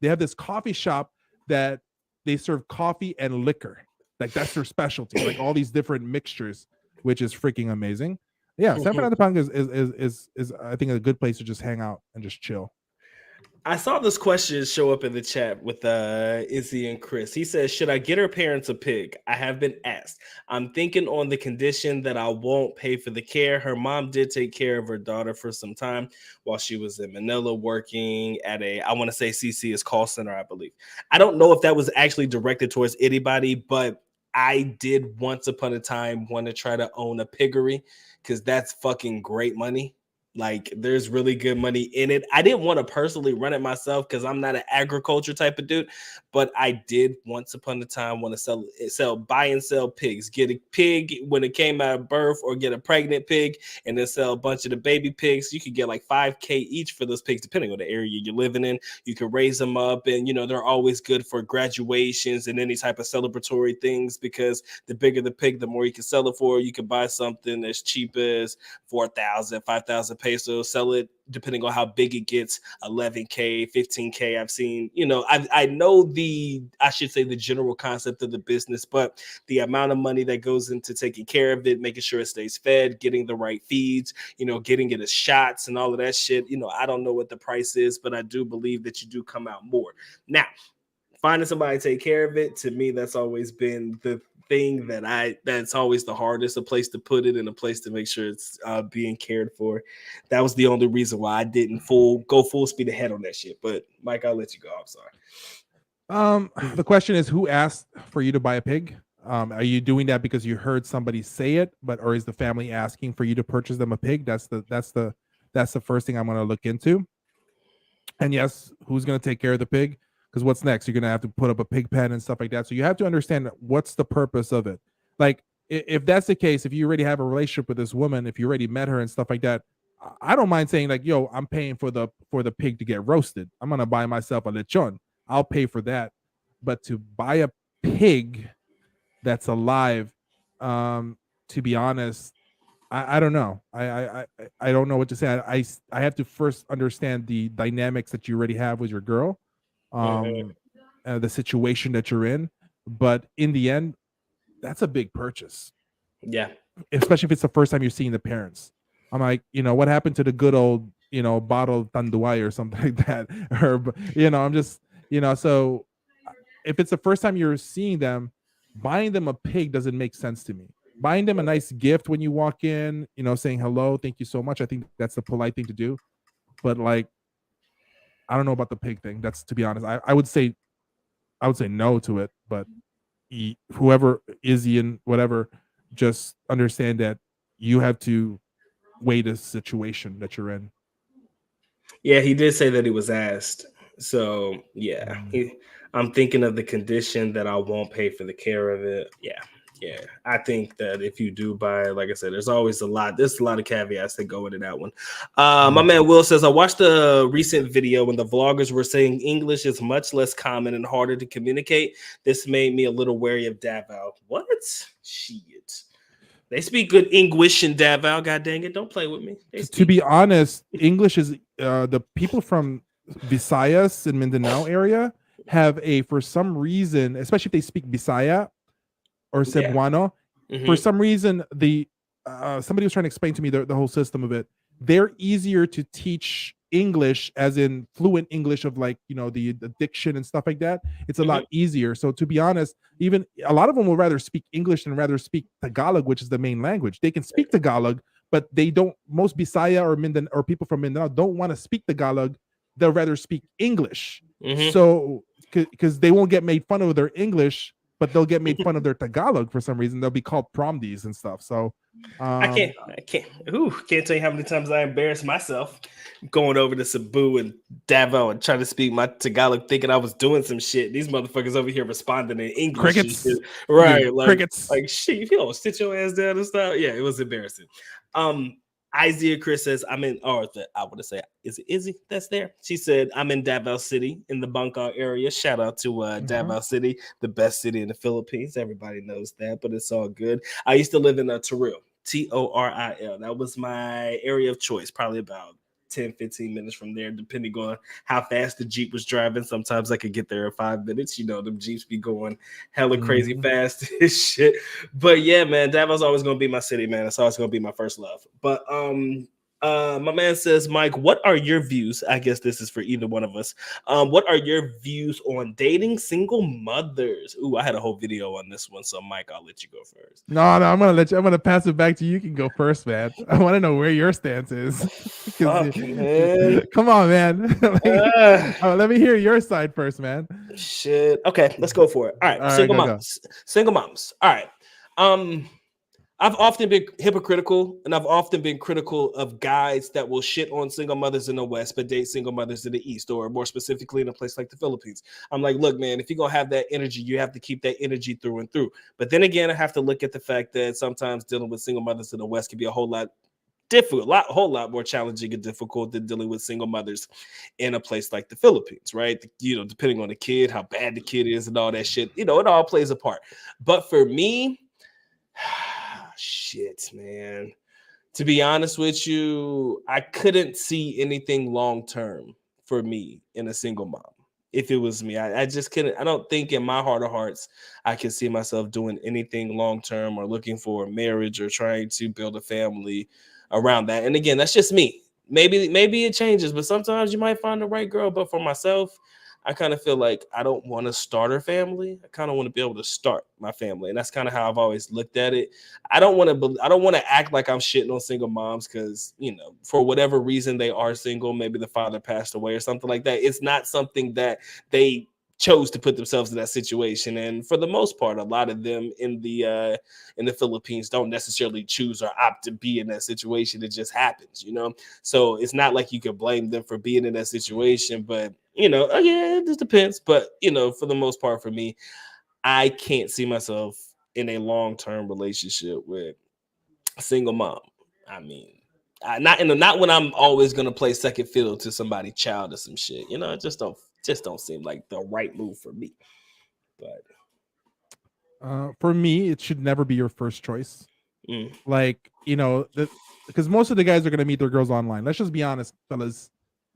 They have this coffee shop that they serve coffee and liquor. Like that's their specialty. Like all these different mixtures, which is freaking amazing. Yeah, San Fernando, Pampanga is I think a good place to just hang out and just chill. I saw this question show up in the chat with Izzy and Chris. He says, should I get her parents a pig? I have been asked. I'm thinking on the condition that I won't pay for the care. Her mom did take care of her daughter for some time while she was in Manila working at I want to say CC's call center, I believe. I don't know if that was actually directed towards anybody, but I did once upon a time want to try to own a piggery because that's fucking great money. Like there's really good money in it. I didn't want to personally run it myself because I'm not an agriculture type of dude, but I did once upon a time want to buy and sell pigs. Get a pig when it came out of birth, or get a pregnant pig and then sell a bunch of the baby pigs. You could get like $5,000 each for those pigs, depending on the area you're living in. You can raise them up, and they're always good for graduations and any type of celebratory things, because the bigger the pig, the more you can sell it for. You can buy something as cheap as 4,000, 5,000 pesos, sell it depending on how big it gets, 11K, 15K. I've seen, I know the general concept of the business, but the amount of money that goes into taking care of it, making sure it stays fed, getting the right feeds, getting it as shots and all of that shit. I don't know what the price is, but I do believe that you do come out more. Now, finding somebody to take care of it, to me, that's always been the thing that's always the hardest, a place to put it and a place to make sure it's being cared for. That was the only reason why I didn't go full speed ahead on that shit. But Mike, I'll let you go. I'm sorry. The question is, who asked for you to buy a pig? Are you doing that because you heard somebody say it, or is the family asking for you to purchase them a pig? That's the first thing I'm going to look into. And yes, who's going to take care of the pig? Because what's next? You're going to have to put up a pig pen and stuff like that. So you have to understand what's the purpose of it. Like, if that's the case, if you already have a relationship with this woman, if you already met her and stuff like that, I don't mind saying like, yo, I'm paying for the pig to get roasted. I'm going to buy myself a lechon. I'll pay for that. But to buy a pig that's alive, to be honest, I don't know. I don't know what to say. I have to first understand the dynamics that you already have with your girl. The situation that you're in, but in the end, that's a big purchase. Yeah, especially if it's the first time you're seeing the parents. I'm like, what happened to the good old, bottle of tanduay or something like that, or I'm just, so if it's the first time you're seeing them, buying them a pig doesn't make sense to me. Buying them a nice gift when you walk in, saying hello, thank you so much, I think that's the polite thing to do. But like, I don't know about the pig thing. That's, to be honest, I would say no to it. But whoever is in whatever, just understand that you have to weigh the situation that you're in. Yeah, he did say that he was asked. So yeah, I'm thinking of the condition that I won't pay for the care of it. Yeah. I think that if you do buy, like I said, there's a lot of caveats that go into that one. My man Will says, I watched a recent video when the vloggers were saying English is much less common and harder to communicate. This made me a little wary of Davao. What? Shit. They speak good English in Davao. God dang it. Don't play with me. To be honest, English is the people from Visayas and Mindanao area have for some reason, especially if they speak Bisaya or Cebuano, for some reason, somebody was trying to explain to me the whole system of it. They're easier to teach English, as in fluent English of like, the diction and stuff like that. It's a lot easier. So to be honest, even a lot of them will rather speak English than rather speak Tagalog, which is the main language. They can speak Tagalog, but they don't, most Bisaya or people from Mindanao don't want to speak Tagalog. They'll rather speak English. So, because they won't get made fun of their English, but they'll get made fun of their Tagalog for some reason. They'll be called promdies and stuff. So I can't. Can't tell you how many times I embarrassed myself going over to Cebu and Davao and trying to speak my Tagalog, thinking I was doing some shit. These motherfuckers over here responding in English, and Crickets. shit. Right? Crickets. Like shit. If you don't sit your ass down and stuff, yeah, it was embarrassing. Isaiah Chris says, I want to say, is it Izzy that's there? She said, I'm in Davao City in the Bangkok area. Shout out to Davao City, the best city in the Philippines. Everybody knows that, but it's all good. I used to live in Toril, Toril. That was my area of choice, probably about 10, 15 minutes from there, depending on how fast the Jeep was driving. Sometimes I could get there in 5 minutes. You know, them Jeeps be going hella crazy fast and shit. But yeah, man, Davao's always going to be my city, man. It's always going to be my first love. But my man says, Mike, what are your views? I guess this is for either one of us. What are your views on dating single mothers? Ooh, I had a whole video on this one. So Mike, I'll let you go first. No, I'm gonna pass it back to you. You can go first, man. I want to know where your stance is. Fuck, man. Come on, man. Let me hear your side first, man. Shit. Okay, let's go for it. All right, single moms. Single moms. All right. I've often been hypocritical, and I've often been critical of guys that will shit on single mothers in the West, but date single mothers in the East, or more specifically in a place like the Philippines. I'm like, look, man, if you're going to have that energy, you have to keep that energy through and through. But then again, I have to look at the fact that sometimes dealing with single mothers in the West can be a whole lot difficult, a whole lot more challenging and difficult than dealing with single mothers in a place like the Philippines, right? You know, depending on the kid, how bad the kid is and all that shit, you know, it all plays a part. But for me, shit, man. To be honest with you, I couldn't see anything long term for me in a single mom. If it was me, I just couldn't. I don't think in my heart of hearts I can see myself doing anything long term or looking for a marriage or trying to build a family around that. And again, that's just me. Maybe it changes, but sometimes you might find the right girl. But for myself, I kind of feel like I don't want to start a family. I kind of want to be able to start my family, and that's kind of how I've always looked at it. I don't want to act like I'm shitting on single moms because, you know, for whatever reason they are single. Maybe the father passed away or something like that. It's not something that they chose to put themselves in that situation, and for the most part, a lot of them in the Philippines don't necessarily choose or opt to be in that situation. It just happens, you know. So it's not like you can blame them for being in that situation, but you know, yeah, it just depends. But you know, for the most part, for me, I can't see myself in a long-term relationship with a single mom. I mean, not when I'm always gonna play second fiddle to somebody's child or some shit. You know, it just don't seem like the right move for me. But for me, it should never be your first choice. Like, you know, because most of the guys are gonna meet their girls online. Let's just be honest, fellas.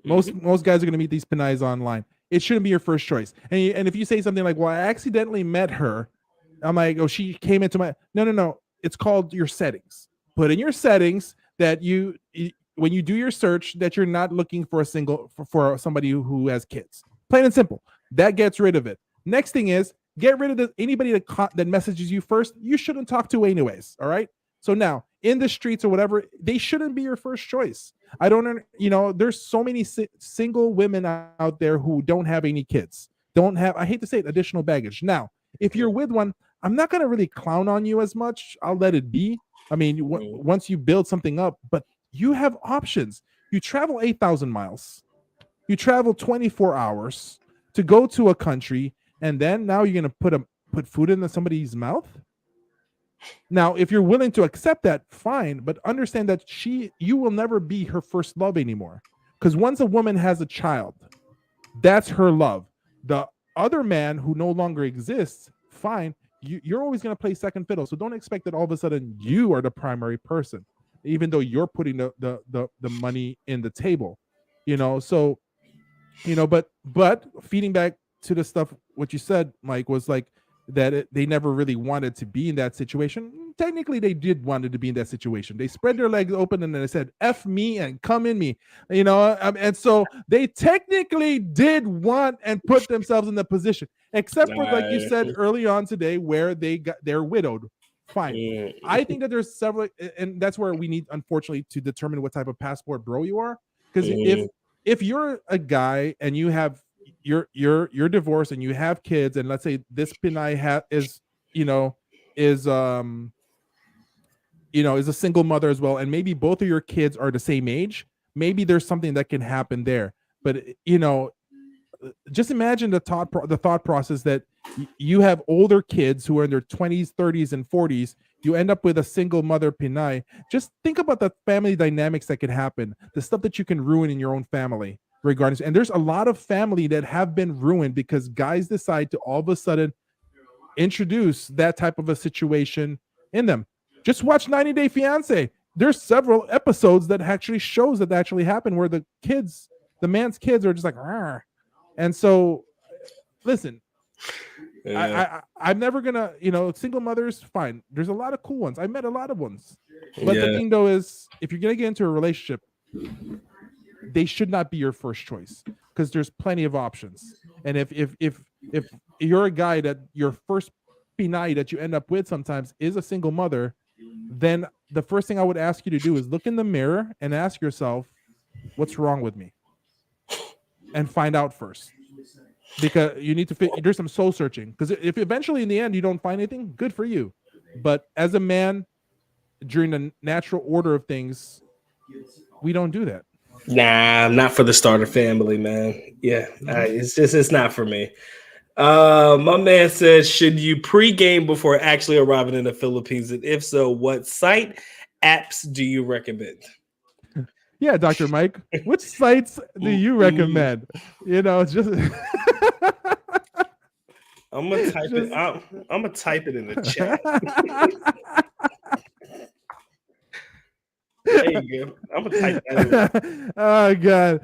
Most guys are gonna meet these Pinays online. It shouldn't be your first choice. And if you say something like, "Well, I accidentally met her," I'm like, "Oh, she came into my..." No. It's called your settings. Put in your settings that when you do your search, that you're not looking for for somebody who has kids. Plain and simple. That gets rid of it. Next thing is, get rid of anybody that messages you first. You shouldn't talk to anyways. All right. So now in the streets or whatever, they shouldn't be your first choice. I don't, you know, there's so many single women out there who don't have any kids, I hate to say it, additional baggage. Now, if you're with one, I'm not going to really clown on you as much. I'll let it be. I mean, once you build something up, but you have options. You travel 8,000 miles. You travel 24 hours to go to a country, and then now you're going to put food in somebody's mouth? Now, if you're willing to accept that, fine, but understand that you will never be her first love anymore. Because once a woman has a child, that's her love. The other man who no longer exists, fine, you're always going to play second fiddle. So don't expect that all of a sudden you are the primary person, even though you're putting the money in the table, you know. So, you know, but feeding back to the stuff what you said, Mike, was like that they never really wanted to be in that situation. Technically, they did wanted to be in that situation. They spread their legs open and then they said, "F me and come in me," you know. And so they technically did want and put themselves in the position, except for, like you said early on today, where they're widowed. Fine. I think that there's several, and that's where we need, unfortunately, to determine what type of passport bro you are. Because if you're a guy and you have you're divorced and you have kids, and let's say this Pinay is is a single mother as well, and maybe both of your kids are the same age, maybe there's something that can happen there. But just imagine the thought process that you have older kids who are in their 20s, 30s, and 40s. You end up with a single mother Pinay. Just think about the family dynamics that could happen, the stuff that you can ruin in your own family, regardless. And there's a lot of family that have been ruined because guys decide to all of a sudden introduce that type of a situation in them. Just watch 90 Day Fiance. There's several episodes that actually shows that actually happened where the man's kids are just like, "Arr." And so, listen, I'm never gonna, single mothers, fine. There's a lot of cool ones. I met a lot of ones. But the thing though is, if you're gonna get into a relationship, they should not be your first choice because there's plenty of options. And if you're a guy that your first Pinay that you end up with sometimes is a single mother, then the first thing I would ask you to do is look in the mirror and ask yourself, what's wrong with me? And find out first, because you need to do some soul searching, because if eventually in the end you don't find anything, good for you. But as a man, during the natural order of things, we don't do that. Nah, I'm not for the starter family, man. Yeah, it's not for me. My man says, should you pregame before actually arriving in the Philippines? And if so, what site apps do you recommend? Yeah, Dr. Mike, which sites do you recommend? Just I'm gonna type it. I'm gonna type it in the chat. There you go. I'm gonna type that in. Oh God.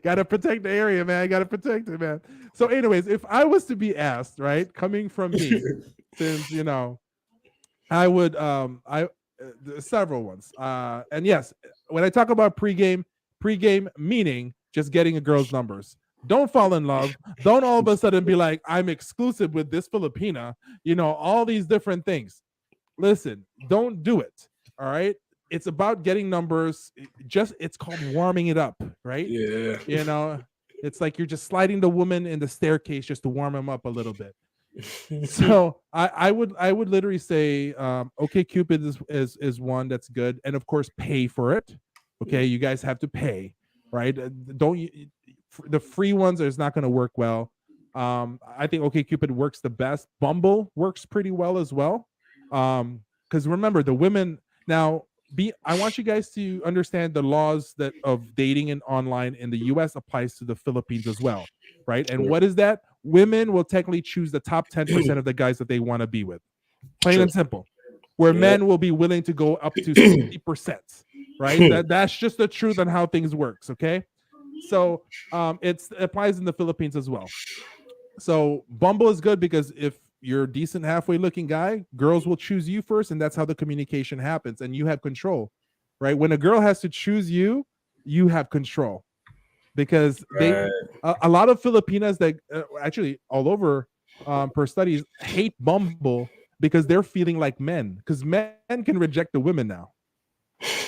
Gotta protect the area, man. Gotta protect it, man. So, anyways, if I was to be asked, right, coming from me, since I would several ones. And yes, when I talk about pregame meaning just getting a girl's numbers. Don't fall in love. Don't all of a sudden be like, I'm exclusive with this Filipina, all these different things. Listen, don't do it. All right. It's about getting numbers. It's called warming it up, right? Yeah. It's like you're just sliding the woman in the staircase just to warm them up a little bit. So I would literally say, okay, Cupid is one that's good, and of course pay for it. Okay, you guys have to pay, right? The free ones is not going to work well. I think okay, Cupid works the best. Bumble works pretty well as well. Because remember, the women now. I want you guys to understand the laws that of dating and online in the US applies to the Philippines as well, right? And what is that? Women will technically choose the top 10% of the guys that they want to be with. Plain and simple. Where men will be willing to go up to 60%, right? That's just the truth on how things works, okay? So it applies in the Philippines as well. So Bumble is good because if you're a decent halfway looking guy, girls will choose you first, and that's how the communication happens, and you have control, right? When a girl has to choose you, you have control, because a lot of Filipinas that actually all over per studies hate Bumble because they're feeling like men, because men can reject the women now,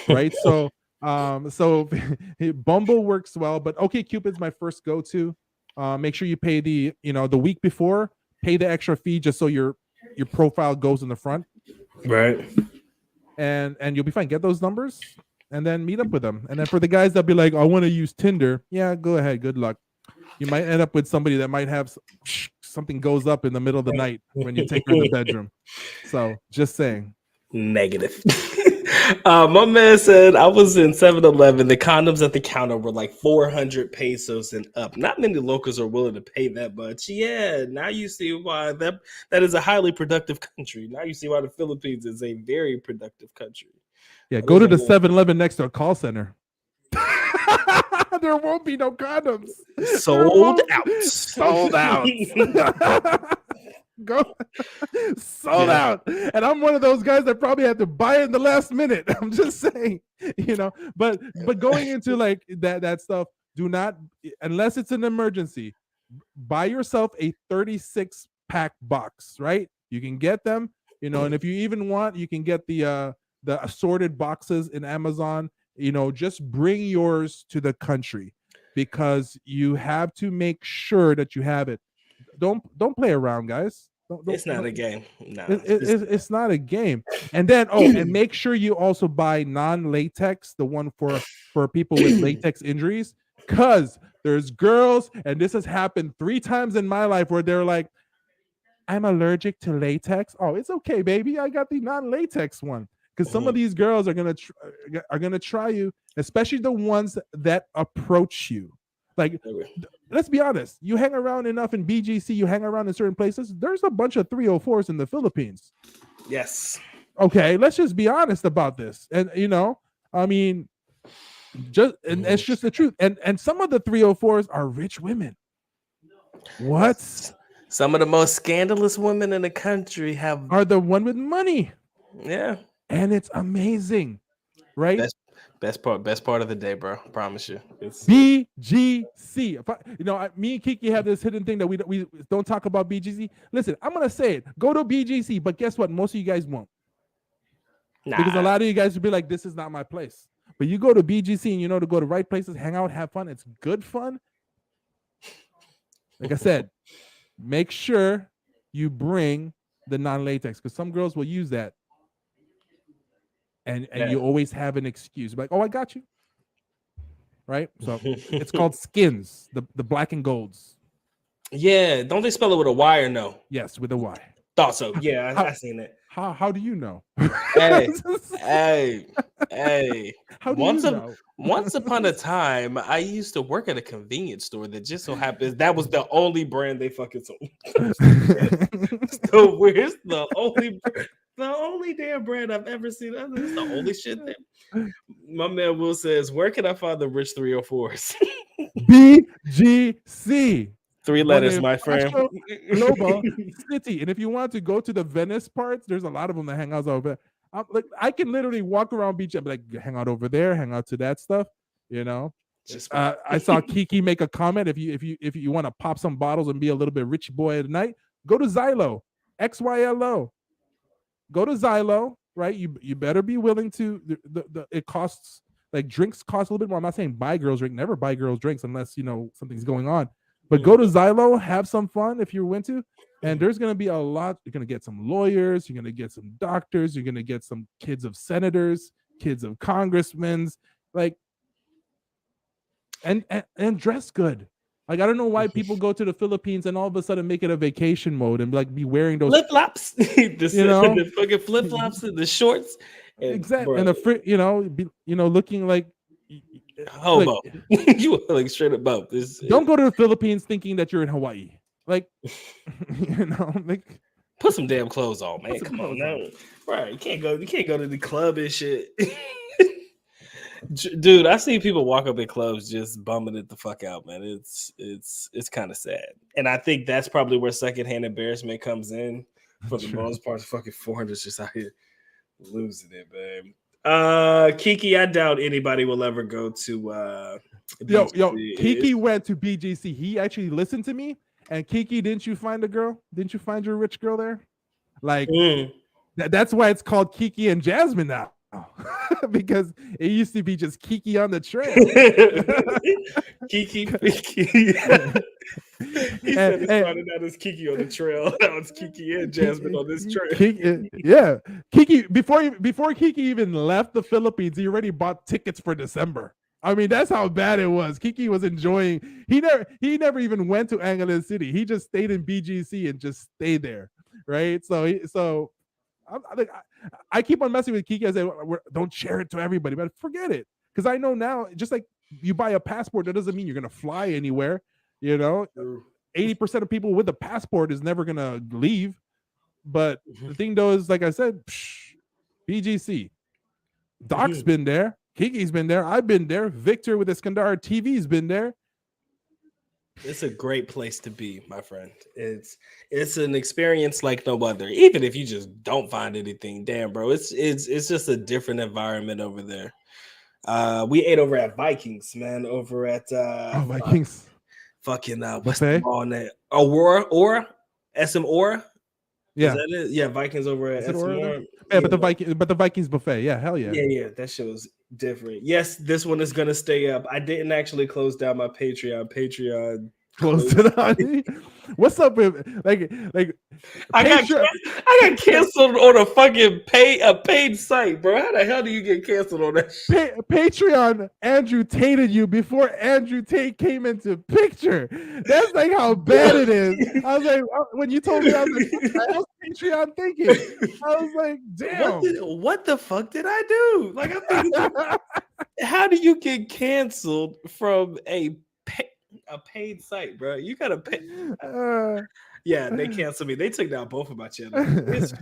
right? So Bumble works well, but OkCupid's my first go-to. Make sure you pay the week before. Pay the extra fee just so your profile goes in the front, right? And you'll be fine. Get those numbers and then meet up with them. And then for the guys that be like, I want to use Tinder, yeah, go ahead. Good luck. You might end up with somebody that might have something goes up in the middle of the night when you take her in the bedroom. So just saying. Negative. My man said, I was in 7-Eleven. The condoms at the counter were like 400 pesos and up. Not many locals are willing to pay that much. Yeah, now you see why that is a highly productive country. Now you see why the Philippines is a very productive country. Yeah, go to the 7-Eleven next to a call center. There won't be no condoms. Sold out. Sold out. Go sold out. And I'm one of those guys that probably had to buy it in the last minute. I'm just saying, but going into like that stuff, do not, unless it's an emergency, buy yourself a 36-pack box, right? You can get them, and if you even want, you can get the assorted boxes in Amazon. Just bring yours to the country. because you have to make sure that you have it. Don't play around, guys. It's not a game. No, it's not a game. And then and make sure you also buy non-latex, the one for people with latex injuries, because there's girls, and this has happened 3 times in my life, where they're like, I'm allergic to latex. Oh, it's okay, baby. I got the non-latex one. Because some of these girls are gonna try you, especially the ones that approach you. Like, let's be honest. You hang around enough in BGC, you hang around in certain places. There's a bunch of 304s in the Philippines. Yes. Okay, let's just be honest about this. And I mean, it's just the truth. And some of the 304s are rich women. What? Some of the most scandalous women in the country are the one with money. Yeah. And it's amazing, right? Best part of the day, bro. I promise you. It's BGC. Me and Kiki have this hidden thing that we don't talk about BGC. Listen, I'm gonna say it. Go to BGC, but guess what? Most of you guys won't. Nah. Because a lot of you guys will be like, "This is not my place." But you go to BGC and to go to right places, hang out, have fun. It's good fun. Like I said, make sure you bring the non-latex, because some girls will use that. And you always have an excuse, like, "Oh, I got you." Right? So it's called Skins, the black and golds. Yeah, don't they spell it with a Y or no? Yes, with a Y. Thought so. Yeah, I seen it. How do you know? Hey. How do you know? Once upon a time, I used to work at a convenience store that just so happens that was the only brand they fucking sold. So where's the only damn brand I've ever seen? That's the only shit that my man Will says, where can I find the rich 304s? BGC. 3 letters, my friend. Global City. And if you want to go to the Venice parts, there's a lot of them that hang out over there. I can literally walk around beach and be like, hang out over there, hang out to that stuff. I saw Kiki make a comment. If you want to pop some bottles and be a little bit rich boy at night, go to Xylo, XYLO. Go to Xylo, right? You better be willing to. It costs, like, drinks cost a little bit more. I'm not saying buy girls drink. Never buy girls drinks unless something's going on. But go to Xylo, have some fun if you're into, and there's gonna be a lot. You're gonna get some lawyers, you're gonna get some doctors, you're gonna get some kids of senators, kids of congressmen, like, and dress good. Like, I don't know why people go to the Philippines and all of a sudden make it a vacation mode and be wearing those flip-flops, the fucking flip-flops and the shorts, exactly, and looking like homo. You like straight up about this. Don't go to the Philippines thinking that you're in Hawaii. Like, put some damn clothes on, man. Come on now. Right. You can't go to the club and shit. Dude, I see people walk up in clubs just bumming it the fuck out, man. It's kind of sad. And I think that's probably where secondhand embarrassment comes in for the most part. Fucking 400's just out here losing it, man. Kiki, I doubt anybody will ever go to Kiki went to BGC. He actually listened to me. And Kiki, didn't you find a girl? Didn't you find your rich girl there? Like, that's why it's called Kiki and Jasmine now. Because it used to be just Kiki on the trail. Kiki. He said it started out as Kiki on the trail. Now it's Kiki and Jasmine on this trail. Kiki, before Kiki even left the Philippines, he already bought tickets for December. I mean, that's how bad it was. Kiki was enjoying. He never even went to Angeles City. He just stayed in BGC and just stayed there, right? So I keep on messing with Kiki. I say, don't share it to everybody, but forget it, because I know now. Just like you buy a passport, that doesn't mean you're gonna fly anywhere. 80% of people with a passport is never gonna leave. But the thing though is, like I said, BGC. Doc's been there. Kiki's been there. I've been there. Victor with Iskandar TV's been there. It's a great place to be, my friend. It's an experience like no other. Even if you just don't find anything, damn, bro, it's just a different environment over there. We ate over at Vikings, man. Over at Vikings. Fucking what's the mall name? Aura? SM Aura? Yeah. Is that it? Yeah, Vikings over at SMR. Yeah, but the Vikings buffet. Yeah, hell yeah. Yeah, that shit was different. Yes, this one is gonna stay up. I didn't actually close down my Patreon. Patreon closed it on. What's up with like I got canceled on a fucking paid site, bro. How the hell do you get canceled on that shit? Patreon Andrew Tated you before Andrew Tate came into picture. That's like how bad it is. I was like, when you told me, I was like, what the hell Patreon thinking? I was like, damn. What the fuck did I do? Like, I'm thinking, how do you get canceled from a paid site, bro? You gotta pay. Yeah, they canceled me. They took down both of my channels.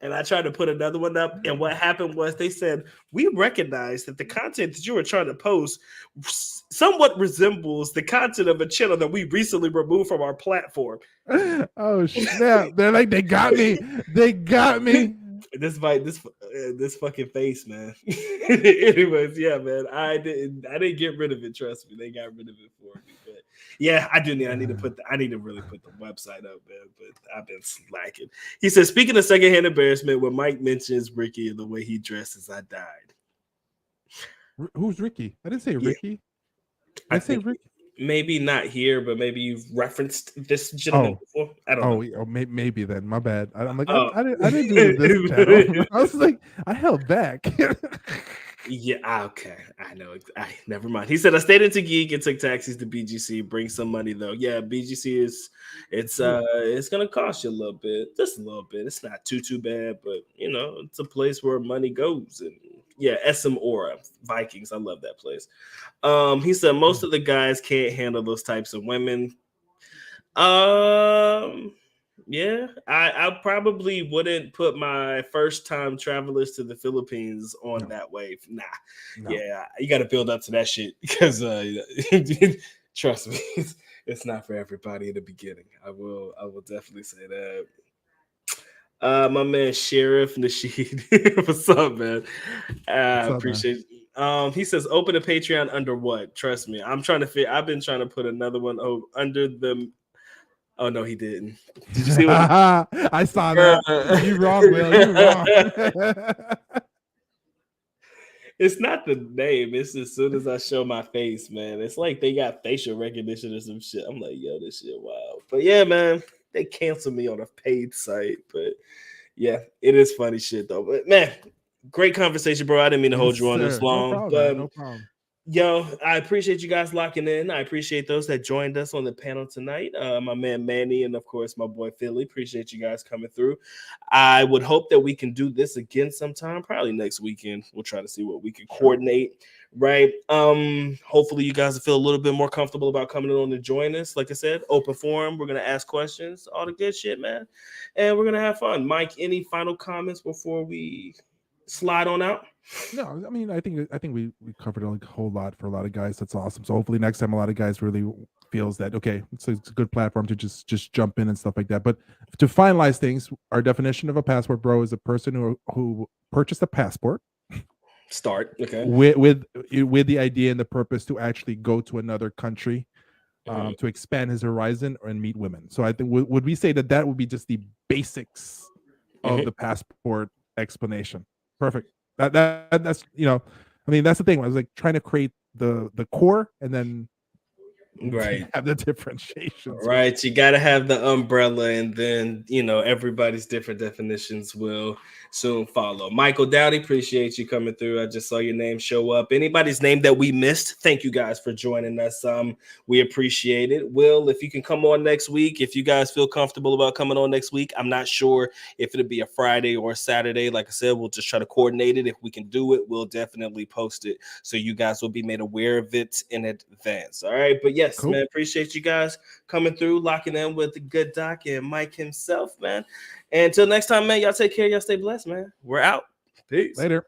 And I tried to put another one up. And what happened was they said, we recognize that the content that you were trying to post somewhat resembles the content of a channel that we recently removed from our platform. Oh, snap. They're like, they got me. They got me. This fucking face, man. Anyways, yeah, man. I didn't get rid of it. Trust me, they got rid of it for me. But yeah, I need to really put the website up, man. But I've been slacking. He says, speaking of secondhand embarrassment, when Mike mentions Ricky and the way he dresses, I died. Who's Ricky? I didn't say Ricky. I say Ricky. Maybe not here, but maybe you've referenced this gentleman before. I don't know. Maybe then. My bad. I'm like, I didn't do this channel. I was like, I held back. Yeah, okay. I know. Never mind. He said, I stayed in Geek and took taxis to BGC. Bring some money though. Yeah, BGC it's gonna cost you a little bit, just a little bit. It's not too bad, but it's a place where money goes. And yeah, SM Aura Vikings. I love that place. He said most of the guys can't handle those types of women. Yeah, I probably wouldn't put my first time travelers to the Philippines on that wave. Nah. No. Yeah, you got to build up to that shit because trust me, it's not for everybody in the beginning. I will definitely say that. My man Sheriff Nasheed, what's up, man? I appreciate it. He says, open a Patreon under what? Trust me, I've been trying to put another one under the. Oh no, he didn't. Did you see what I saw that? You wrong, Will. You wrong. It's not the name. It's as soon as I show my face, man. It's like they got facial recognition or some shit. I'm like, yo, this shit wild. But yeah, man, they canceled me on a paid site. But yeah, it is funny shit though. But man, great conversation, bro. I didn't mean to hold you on this long. No problem, no problem. Yo, I appreciate you guys locking in. I appreciate those that joined us on the panel tonight. My man Manny and, of course, my boy Philly. Appreciate you guys coming through. I would hope that we can do this again sometime, probably next weekend. We'll try to see what we can coordinate, right? Hopefully you guys will feel a little bit more comfortable about coming on to join us. Like I said, open forum. We're going to ask questions, all the good shit, man. And we're going to have fun. Mike, any final comments before we slide on out? No, I mean, I think we covered a whole lot for a lot of guys. That's awesome. So hopefully next time a lot of guys really feels that, okay, it's a good platform to just jump in and stuff like that. But to finalize things, our definition of a passport bro is a person who purchased a passport. Okay. With the idea and the purpose to actually go to another country, to expand his horizon and meet women. So I think would we say that would be just the basics of the passport explanation? Perfect. That's I mean, that's the thing. I was like trying to create the core and then have the differentiations. Right. You got to have the umbrella, and then everybody's different definitions will soon follow. Michael Dowdy, appreciate you coming through. I just saw your name show up. Anybody's name that we missed, thank you guys for joining us. We appreciate it. Will, if you can come on next week, if you guys feel comfortable about coming on next week, I'm not sure if it'll be a Friday or a Saturday. Like I said, we'll just try to coordinate it. If we can do it, we'll definitely post it so you guys will be made aware of it in advance. All right. But yes, cool. Man, appreciate you guys coming through, locking in with the good doc and Mike himself, man. And until next time, man, y'all take care. Y'all stay blessed, man. We're out. Peace. Later.